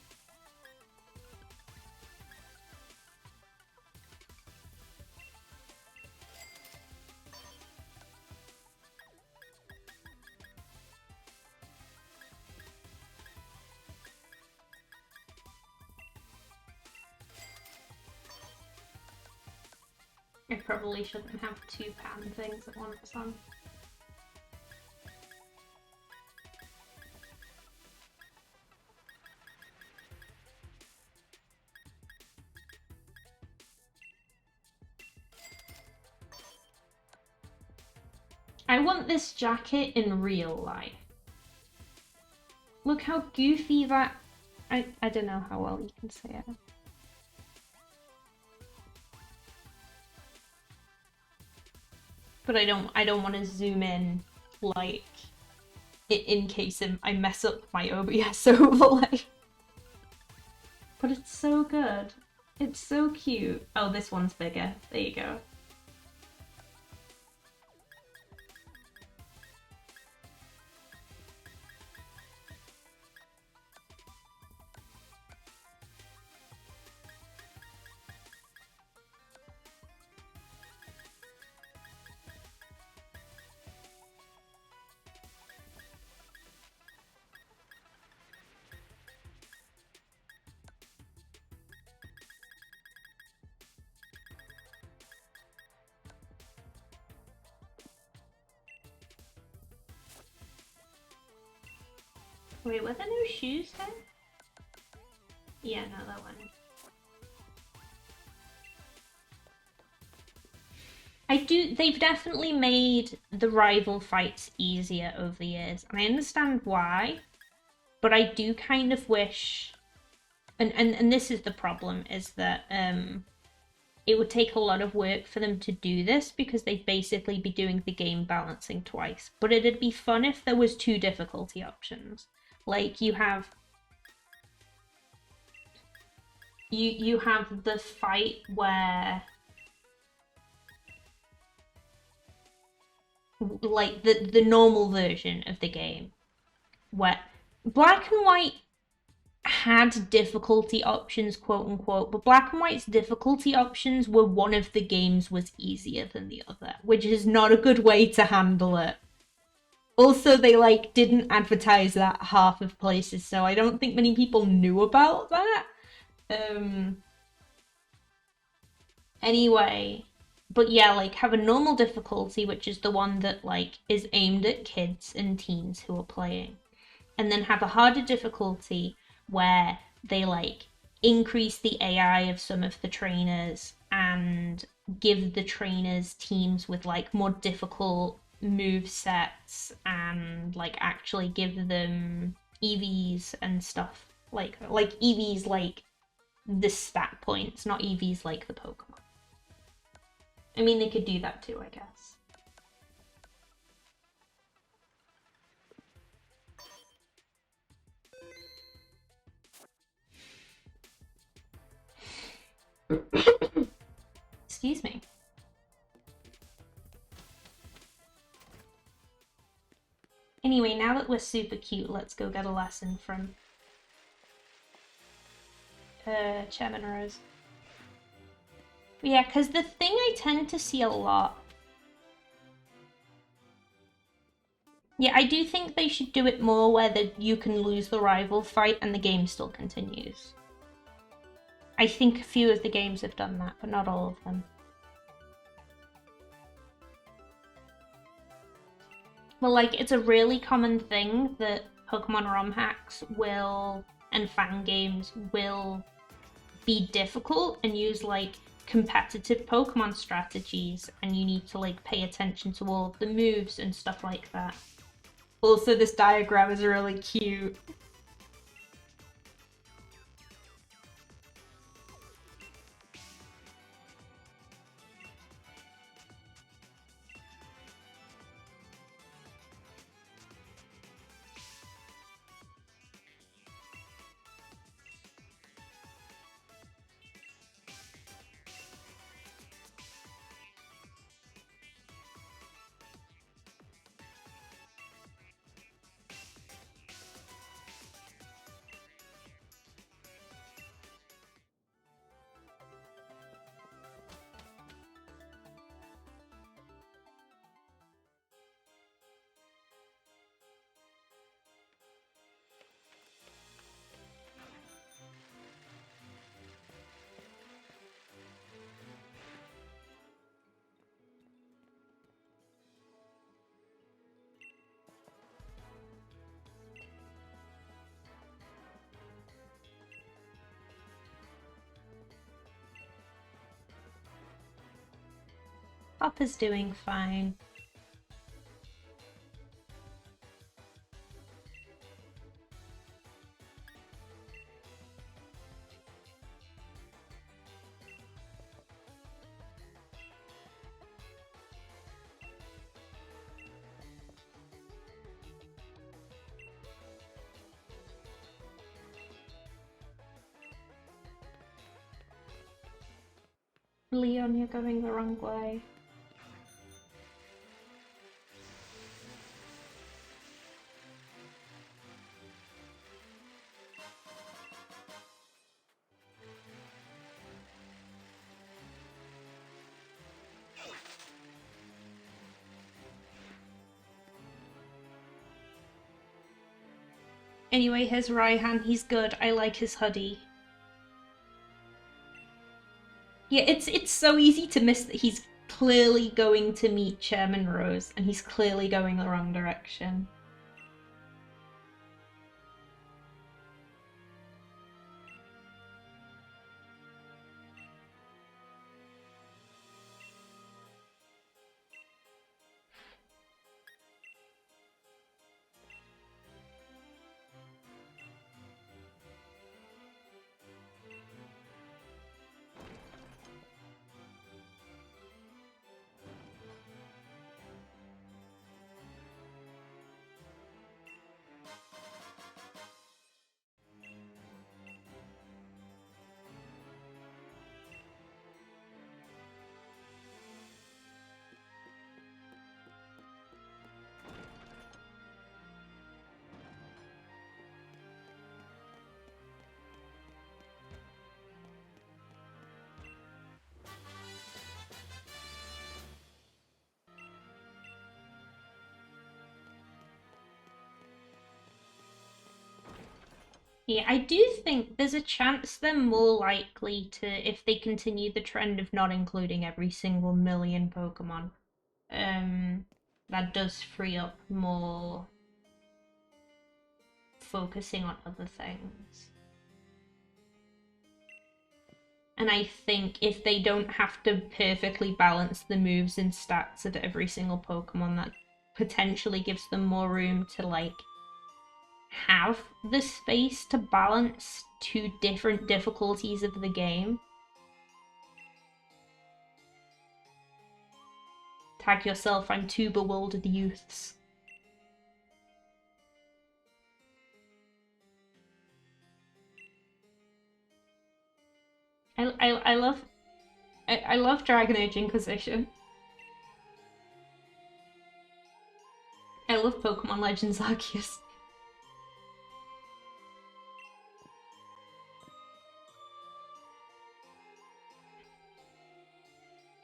I probably shouldn't have two pattern things at once on. I want this jacket in real life. Look how goofy that... I don't know how well you can see it. But I don't want to zoom in, like, in case I mess up my OBS overlay. But it's so good. It's so cute. Oh, this one's bigger. There you go. Wait, were there no shoes here? Yeah, no, that one. They've definitely made the rival fights easier over the years, and I understand why, but I do kind of wish, and this is the problem, is that it would take a lot of work for them to do this because they'd basically be doing the game balancing twice. But it'd be fun if there was two difficulty options. Like you have the fight where like the normal version of the game where Black and White had difficulty options, quote unquote, but Black and White's difficulty options were one of the games was easier than the other, which is not a good way to handle it. Also, they like didn't advertise that half of places, so I don't think many people knew about that. Anyway, but yeah, like have a normal difficulty, which is the one that like is aimed at kids and teens who are playing, and then have a harder difficulty where they like increase the AI of some of the trainers and give the trainers teams with like more difficult move sets and like actually give them EVs and stuff like EVs like the stat points, not EVs like the Pokemon. I mean, they could do that too, I guess. Excuse me. Anyway, now that we're super cute, let's go get a lesson from Chairman Rose. But yeah, because the thing I tend to see a lot... Yeah, I do think they should do it more where you can lose the rival fight and the game still continues. I think a few of the games have done that, but not all of them. Well, like, it's a really common thing that Pokemon ROM hacks will, and fan games will be difficult and use, like, competitive Pokemon strategies, and you need to, like, pay attention to all of the moves and stuff like that. Also, this diagram is really cute. Hopper's doing fine. Leon, you're going the wrong way. Anyway, here's Raihan. He's good. I like his hoodie. Yeah, it's so easy to miss that he's clearly going to meet Chairman Rose, and he's clearly going the wrong direction. Yeah, I do think there's a chance they're more likely to, if they continue the trend of not including every single million Pokemon, that does free up more focusing on other things. And I think if they don't have to perfectly balance the moves and stats of every single Pokemon, that potentially gives them more room to, like, have the space to balance two different difficulties of the game. Tag yourself, I'm two bewildered youths. I love Dragon Age Inquisition. I love Pokemon Legends Arceus.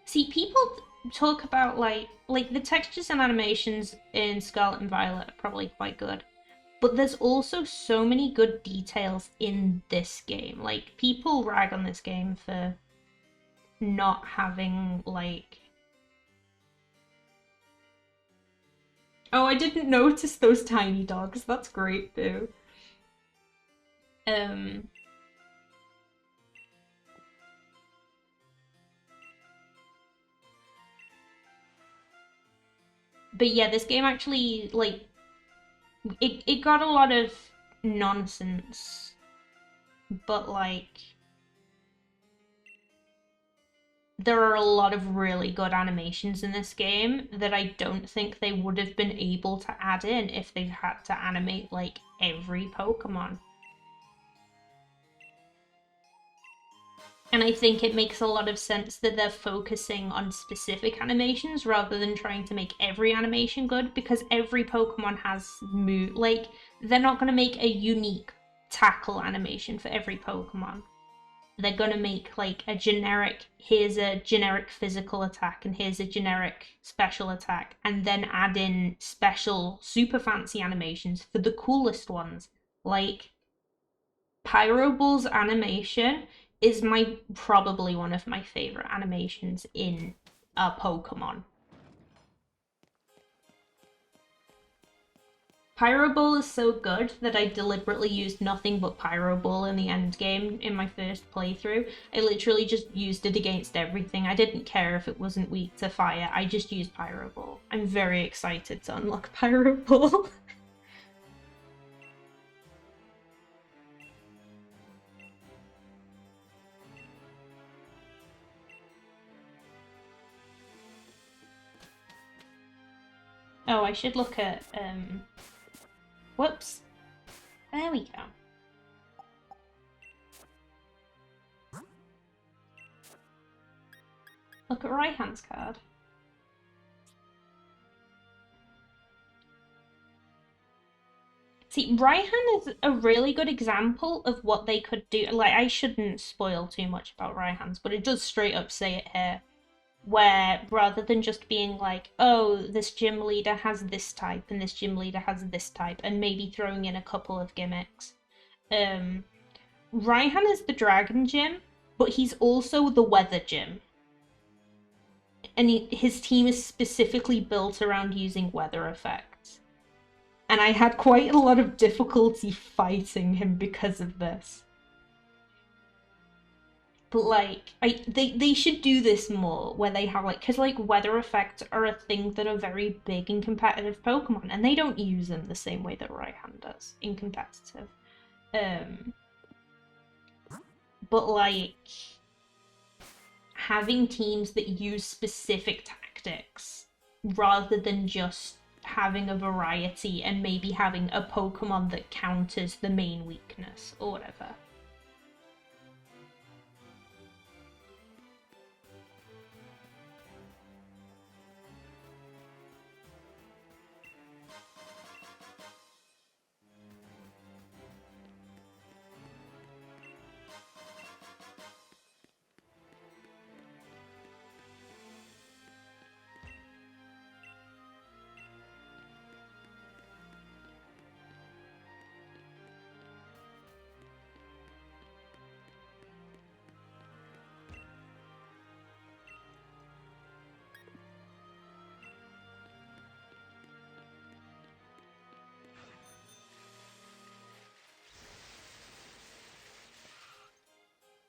See, people talk about like the textures and animations in Scarlet and Violet are probably quite good. But there's also so many good details in this game. Like, people rag on this game for not having, like... Oh, I didn't notice those tiny dogs. That's great, though. But yeah, this game actually, like... It got a lot of nonsense. But, like... there are a lot of really good animations in this game that I don't think they would have been able to add in if they've had to animate, like, every Pokemon. And I think it makes a lot of sense that they're focusing on specific animations rather than trying to make every animation good, because every Pokemon has move. Like, they're not going to make a unique tackle animation for every Pokemon. They're gonna make like a generic, here's a generic physical attack and here's a generic special attack, and then add in special super fancy animations for the coolest ones. Like, Pyro Ball's animation is probably one of my favorite animations in a Pokemon. Pyro Ball is so good that I deliberately used nothing but Pyro Ball in the end game in my first playthrough. I literally just used it against everything. I didn't care if it wasn't weak to fire, I just used Pyro Ball. I'm very excited to unlock Pyro Ball. Oh, I should look at, whoops. There we go. Look at Raihan's card. See, Raihan is a really good example of what they could do. Like, I shouldn't spoil too much about Raihan's, but it does straight up say it here. Where rather than just being like, oh, this gym leader has this type and this gym leader has this type, and maybe throwing in a couple of gimmicks. Raihan is the dragon gym, but he's also the weather gym. And his team is specifically built around using weather effects. And I had quite a lot of difficulty fighting him because of this. But like, they should do this more, where they have like, because like weather effects are a thing that are very big in competitive Pokemon, and they don't use them the same way that Raihan does in competitive. But like, having teams that use specific tactics rather than just having a variety and maybe having a Pokemon that counters the main weakness or whatever.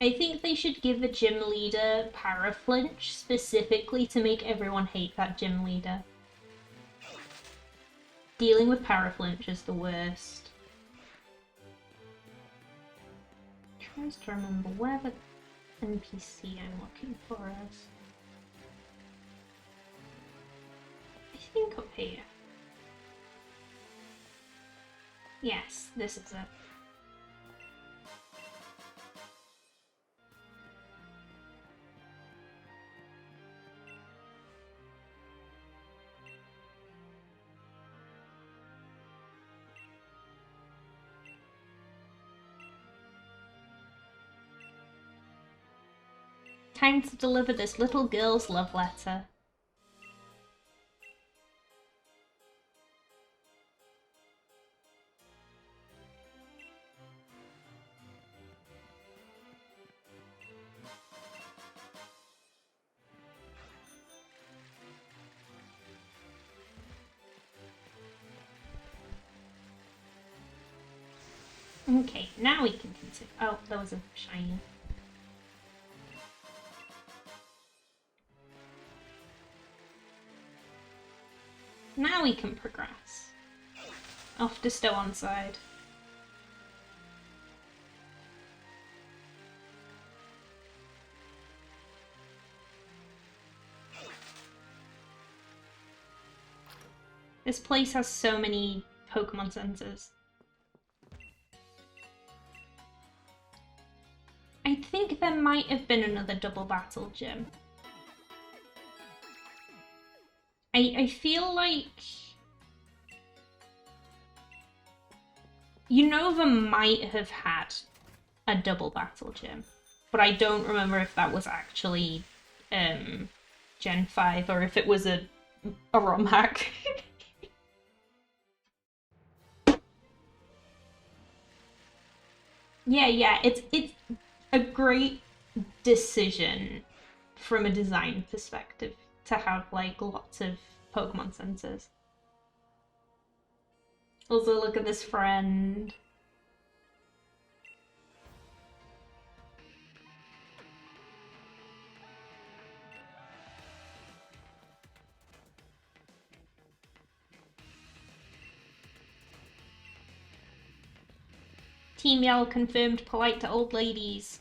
I think they should give a gym leader Paraflinch specifically to make everyone hate that gym leader. Dealing with Paraflinch is the worst. Tries to remember where the NPC I'm looking for is. I think up here. Yes, this is it. Time to deliver this little girl's love letter. Okay, now we can consider. Oh, there was a shiny. Now we can progress. Off to Stow-on side. This place has so many Pokemon centers. I think there might have been another double battle gym. I feel like Unova might have had a double battle gym, but I don't remember if that was actually Gen 5 or if it was a ROM hack. Yeah, it's a great decision from a design perspective to have like lots of Pokemon centers. Also, look at this friend. Team Yell confirmed polite to old ladies.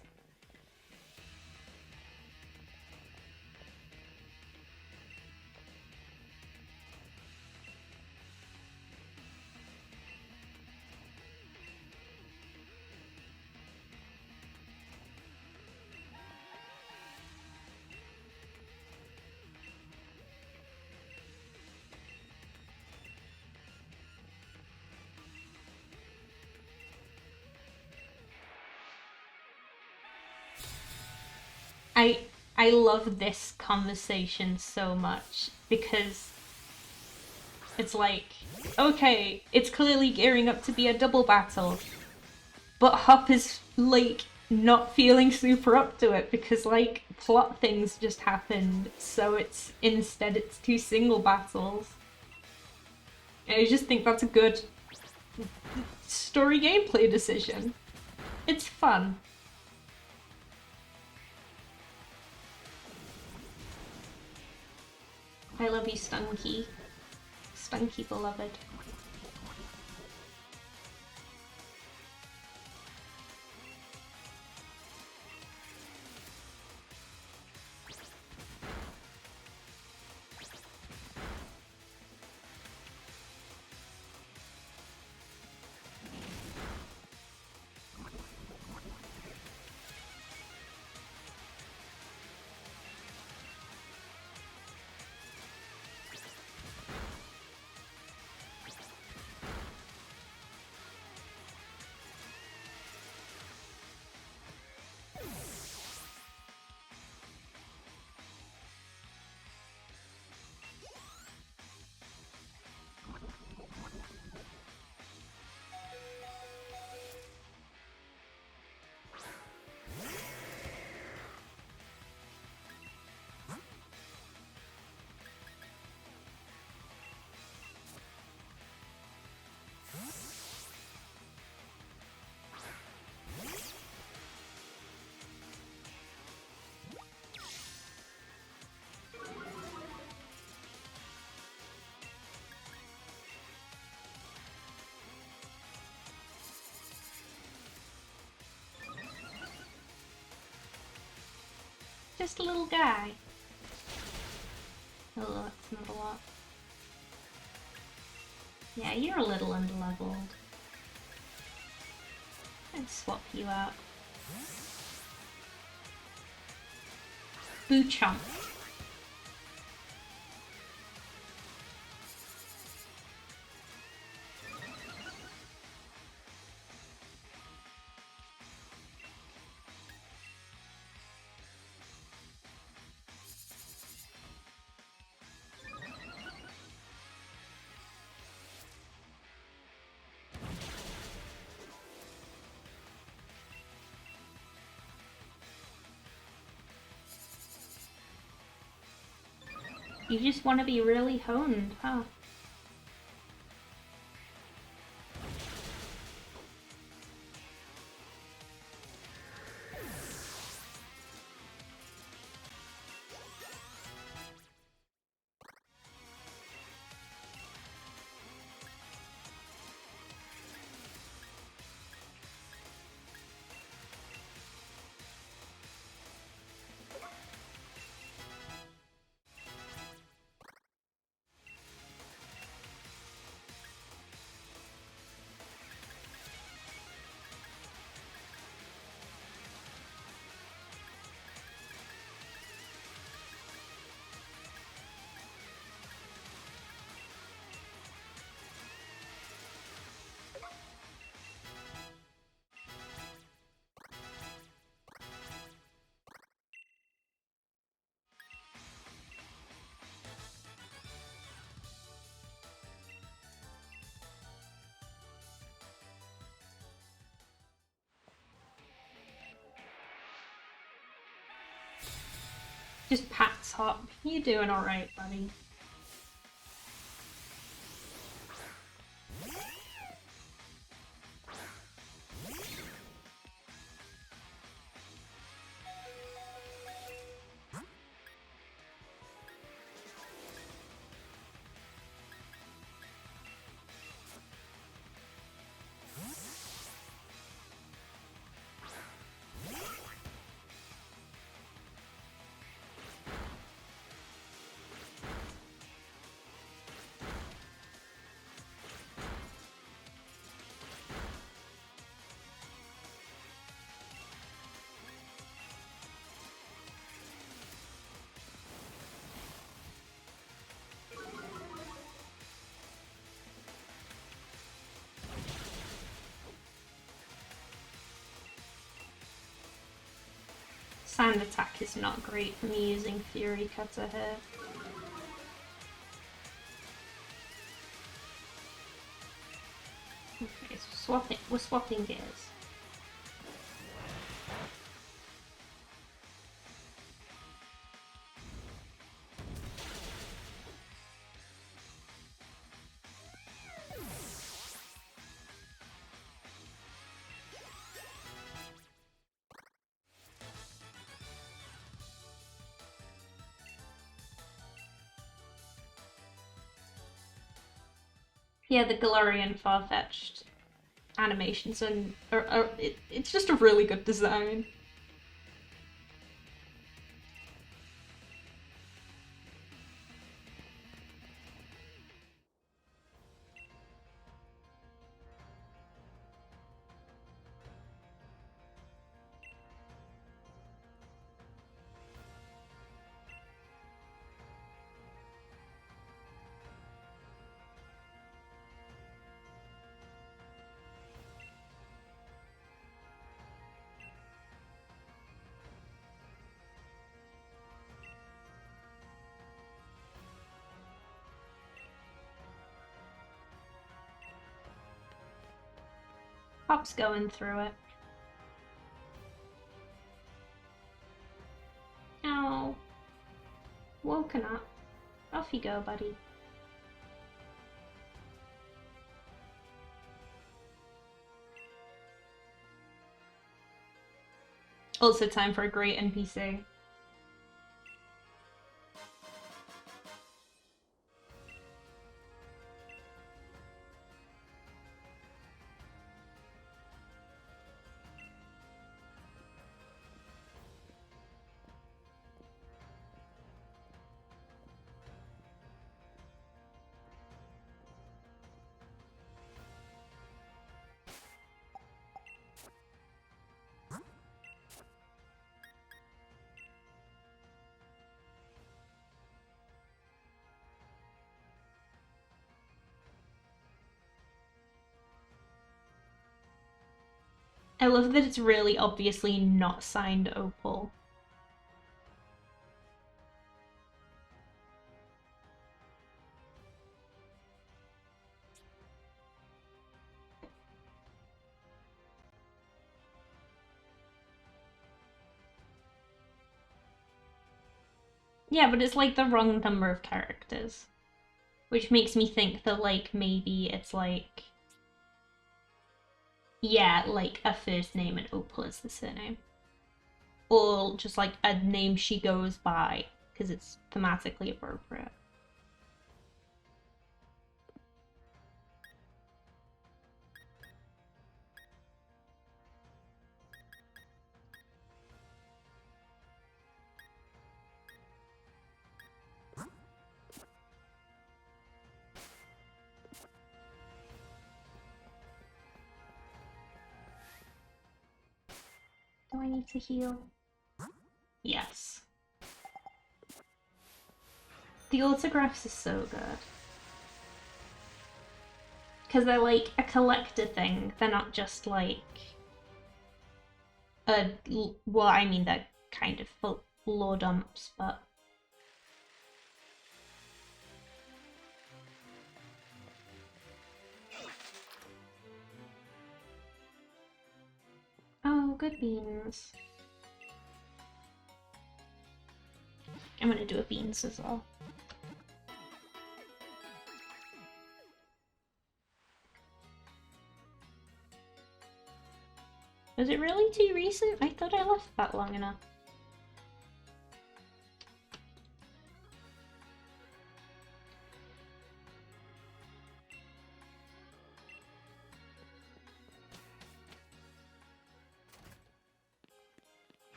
I love this conversation so much because it's like, okay, it's clearly gearing up to be a double battle, but Hop is like not feeling super up to it because like plot things just happened, so instead it's two single battles. And I just think that's a good story gameplay decision. It's fun. I love you, Stunky. Stunky beloved. Just a little guy. Oh, that's not a lot. Yeah, you're a little underleveled. I'd swap you out. Boo chomp. You just want to be really honed, huh? Just pats Hop. You doing alright, buddy? Sand attack is not great for me using Fury Cutter here. Okay, so we're swapping gears. Yeah, the Galarian far-fetched animations and it's just a really good design. Pop's going through it. Oh. Woken up. Off you go, buddy. Also time for a great NPC. I love that it's really obviously not signed Opal. Yeah, but it's like the wrong number of characters. Which makes me think that, like, maybe it's like... Yeah, like a first name and Opal is the surname. Or just like a name she goes by, because it's thematically appropriate. Do I need to heal? Yes. The autographs are so good. Because they're like a collector thing. They're not just like a... Well, I mean, they're kind of full lore dumps, but... Oh, good beans. I'm gonna do a beans as well. Was it really too recent? I thought I left that long enough.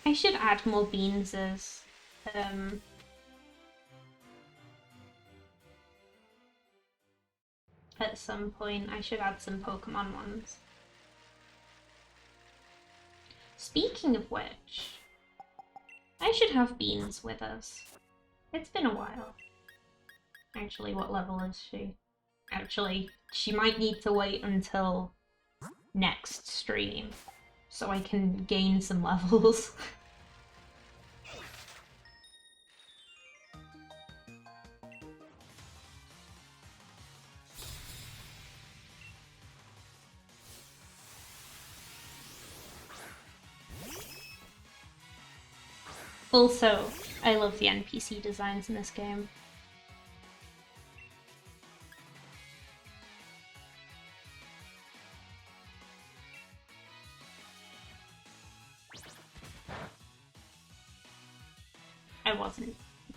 I should add more beanses. At some point, I should add some Pokemon ones. Speaking of which, I should have Beans with us. It's been a while. Actually, what level is she? Actually, she might need to wait until next stream. so I can gain some levels. Also, I love the NPC designs in this game.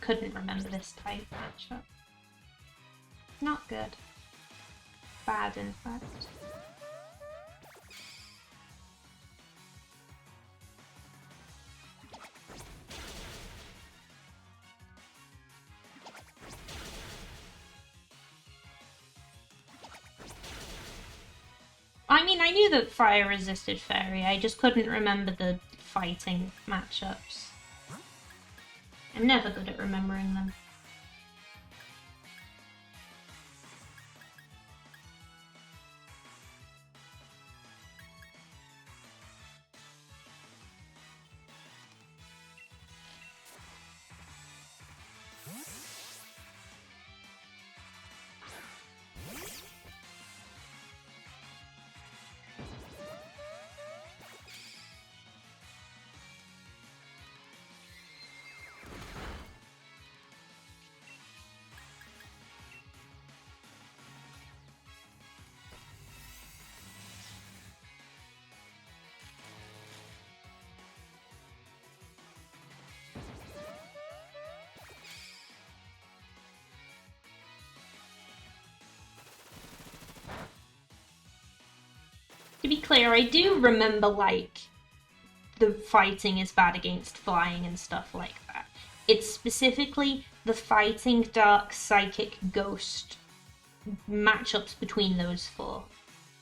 Couldn't remember this type matchup. Not good. Bad, in fact. I mean, I knew that fire resisted fairy, I just couldn't remember the fighting matchups. I'm never good at remembering them. To be clear, I do remember, like, the fighting is bad against flying and stuff like that. It's specifically the fighting, dark, psychic, ghost matchups between those four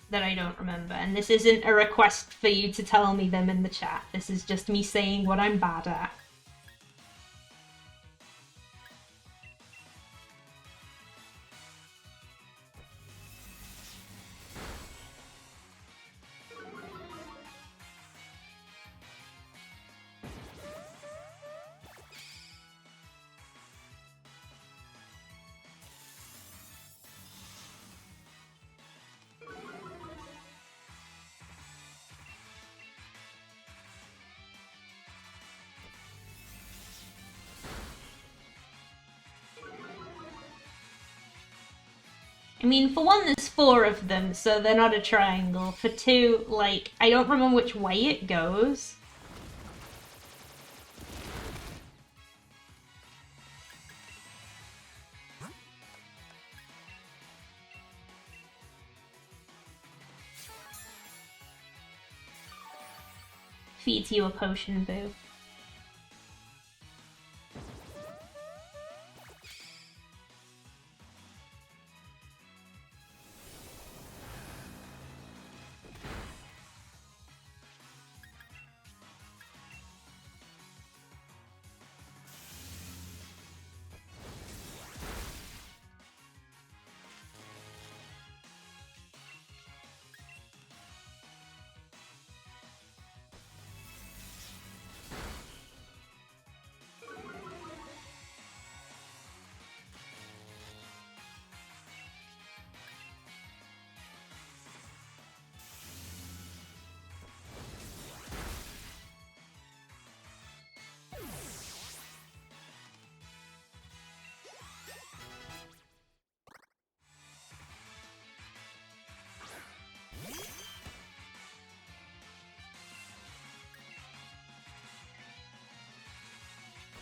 that I don't remember. And this isn't a request for you to tell me them in the chat. This is just me saying what I'm bad at. I mean, for one, there's four of them, so they're not a triangle. For two, like, I don't remember which way it goes. Feeds you a potion, boo.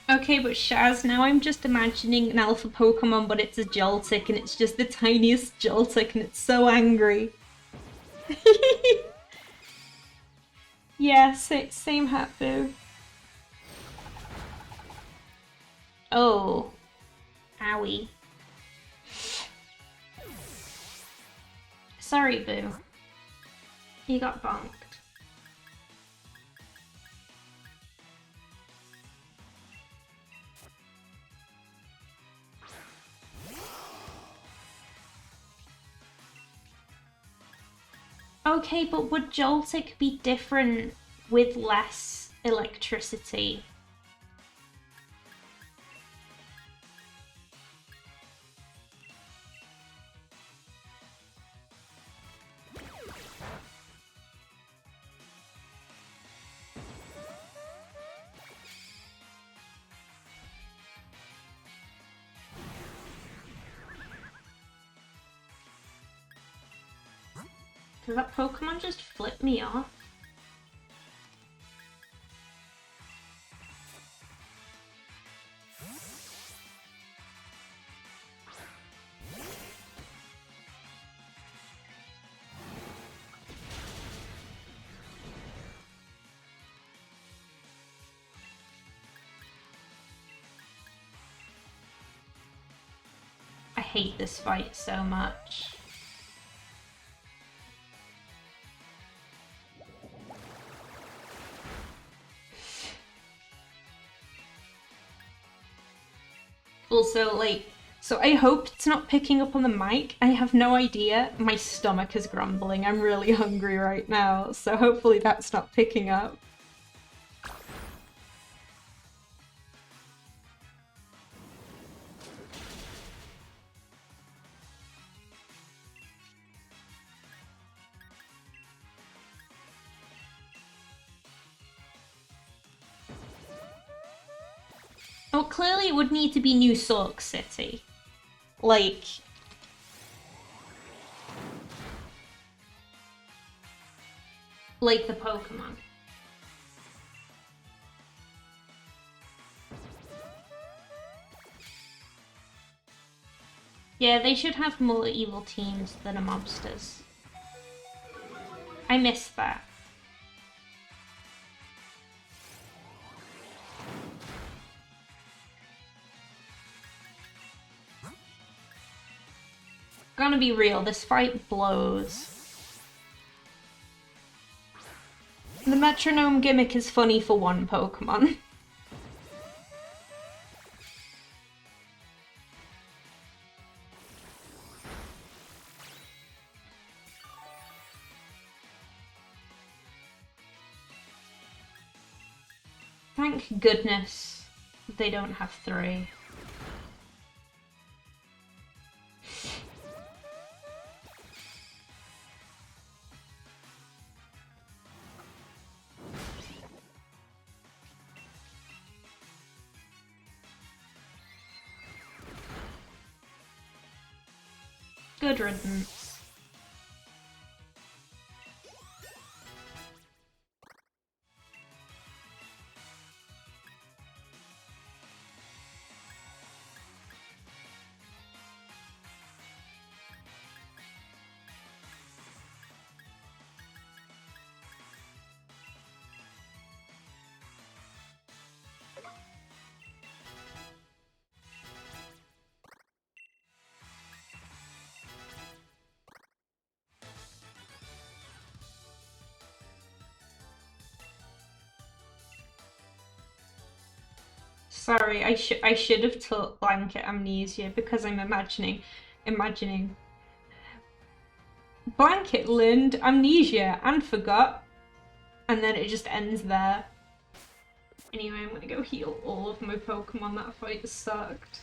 Okay, but Shaz, now I'm just imagining an alpha Pokemon, but it's a Joltik, and it's just the tiniest Joltik, and it's so angry. Yeah, same hat, boo. Oh. Owie. Sorry, boo. You got bonked. Okay, but would Joltik be different with less electricity? Did that Pokemon just flip me off? I hate this fight so much. Also, like, so I hope it's not picking up on the mic. I have no idea. My stomach is grumbling. I'm really hungry right now, so hopefully that's not picking up. Well, clearly it would need to be New Sork City. Like... like the Pokemon. Yeah, they should have more evil teams than a mobsters. I missed that. Gonna be real, this fight blows. The metronome gimmick is funny for one Pokemon. Thank goodness they don't have 3. Good riddance. Sorry, I should have taught Blanket Amnesia because I'm imagining Blanket learned Amnesia and forgot, and then it just ends there. Anyway, I'm gonna go heal all of my Pokemon. That fight sucked.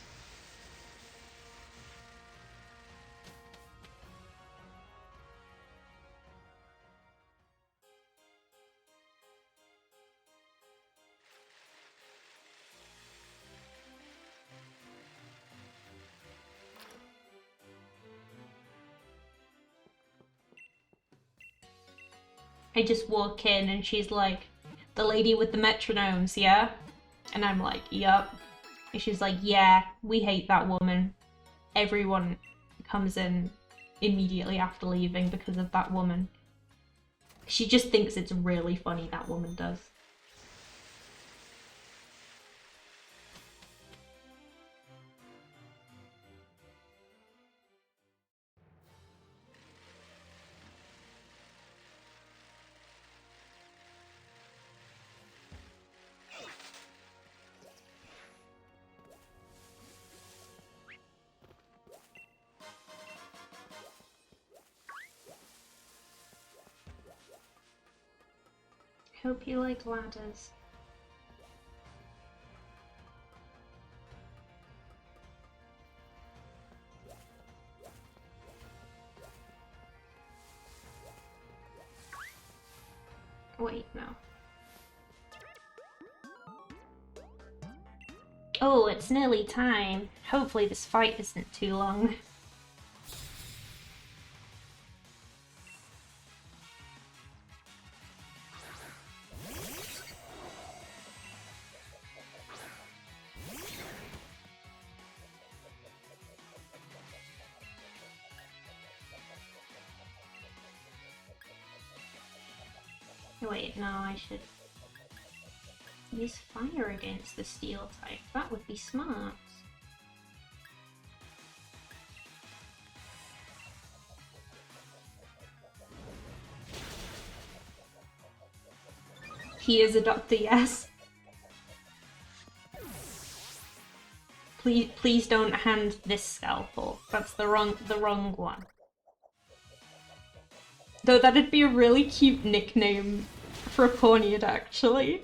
I just walk in and she's like, the lady with the metronomes, yeah? And I'm like, yup. And she's like, yeah, we hate that woman. Everyone comes in immediately after leaving because of that woman. She just thinks it's really funny, that woman does. hope you like ladders. Wait, no. Oh, it's nearly time. Hopefully this fight isn't too long. Wait, no, I should use fire against the steel type. That would be smart. He is a doctor, yes. Please don't hand this scalpel. That's the wrong one. Though that'd be a really cute nickname for a Pawniard, actually.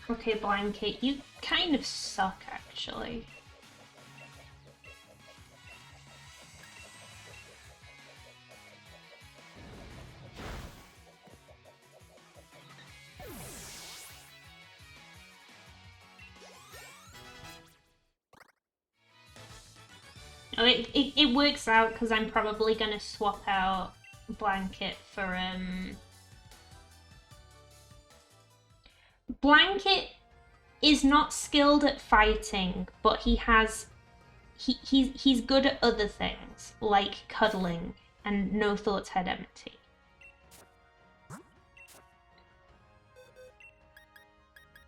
Okay, Blanket, you kind of suck, actually. Oh, it works out because I'm probably gonna swap out Blanket for Blanket is not skilled at fighting, but he's good at other things, like cuddling and no thoughts head empty.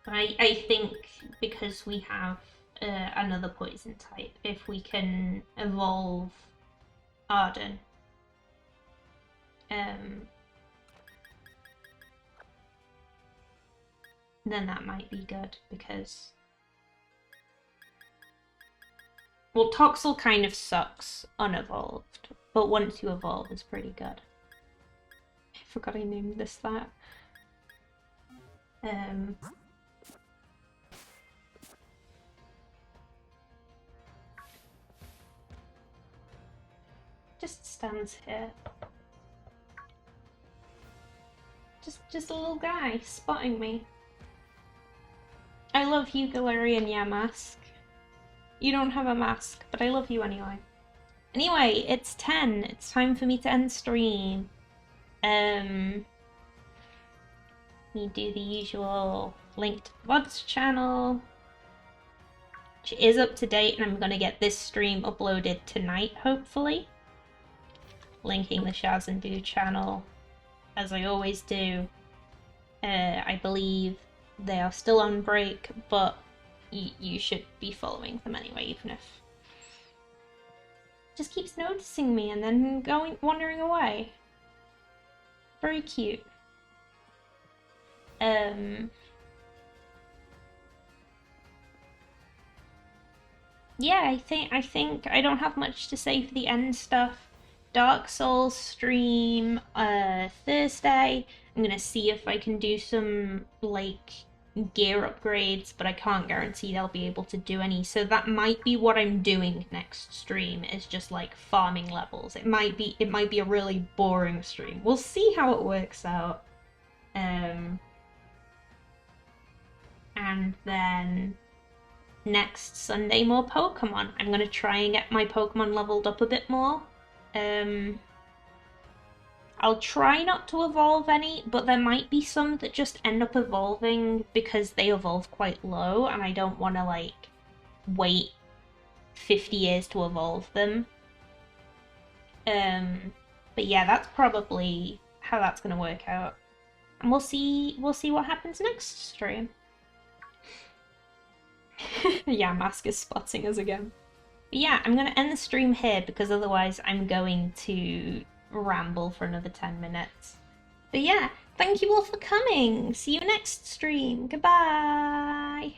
I think because we have another poison type, if we can evolve Arden, then that might be good, because... Well, Toxel kind of sucks unevolved, but once you evolve, it's pretty good. I forgot I named this that. Just stands here. Just a little guy spotting me. I love you, Galarian Yamask. You don't have a mask, but I love you anyway. Anyway, it's 10. It's time for me to end stream. Me do the usual link to the VOD's channel, which is up to date, and I'm gonna get this stream uploaded tonight, hopefully. Linking the Shaz and Do channel, as I always do. I believe they are still on break, but you should be following them anyway, even if just keeps noticing me and then wandering away. Very cute. Yeah, I think I don't have much to say for the end stuff. Dark Souls stream Thursday. I'm gonna see if I can do some like gear upgrades, but I can't guarantee they'll be able to do any. So that might be what I'm doing next stream, is just like farming levels. It might be a really boring stream. We'll see how it works out. And then next Sunday, more Pokemon. I'm gonna try and get my Pokemon leveled up a bit more. I'll try not to evolve any, but there might be some that just end up evolving because they evolve quite low, and I don't want to, like, wait 50 years to evolve them. But yeah, that's probably how that's gonna work out. And we'll see what happens next stream. Yeah, Mask is spotting us again. But yeah, I'm gonna end the stream here because otherwise I'm going to ramble for another 10 minutes. But yeah, thank you all for coming. See you next stream. Goodbye.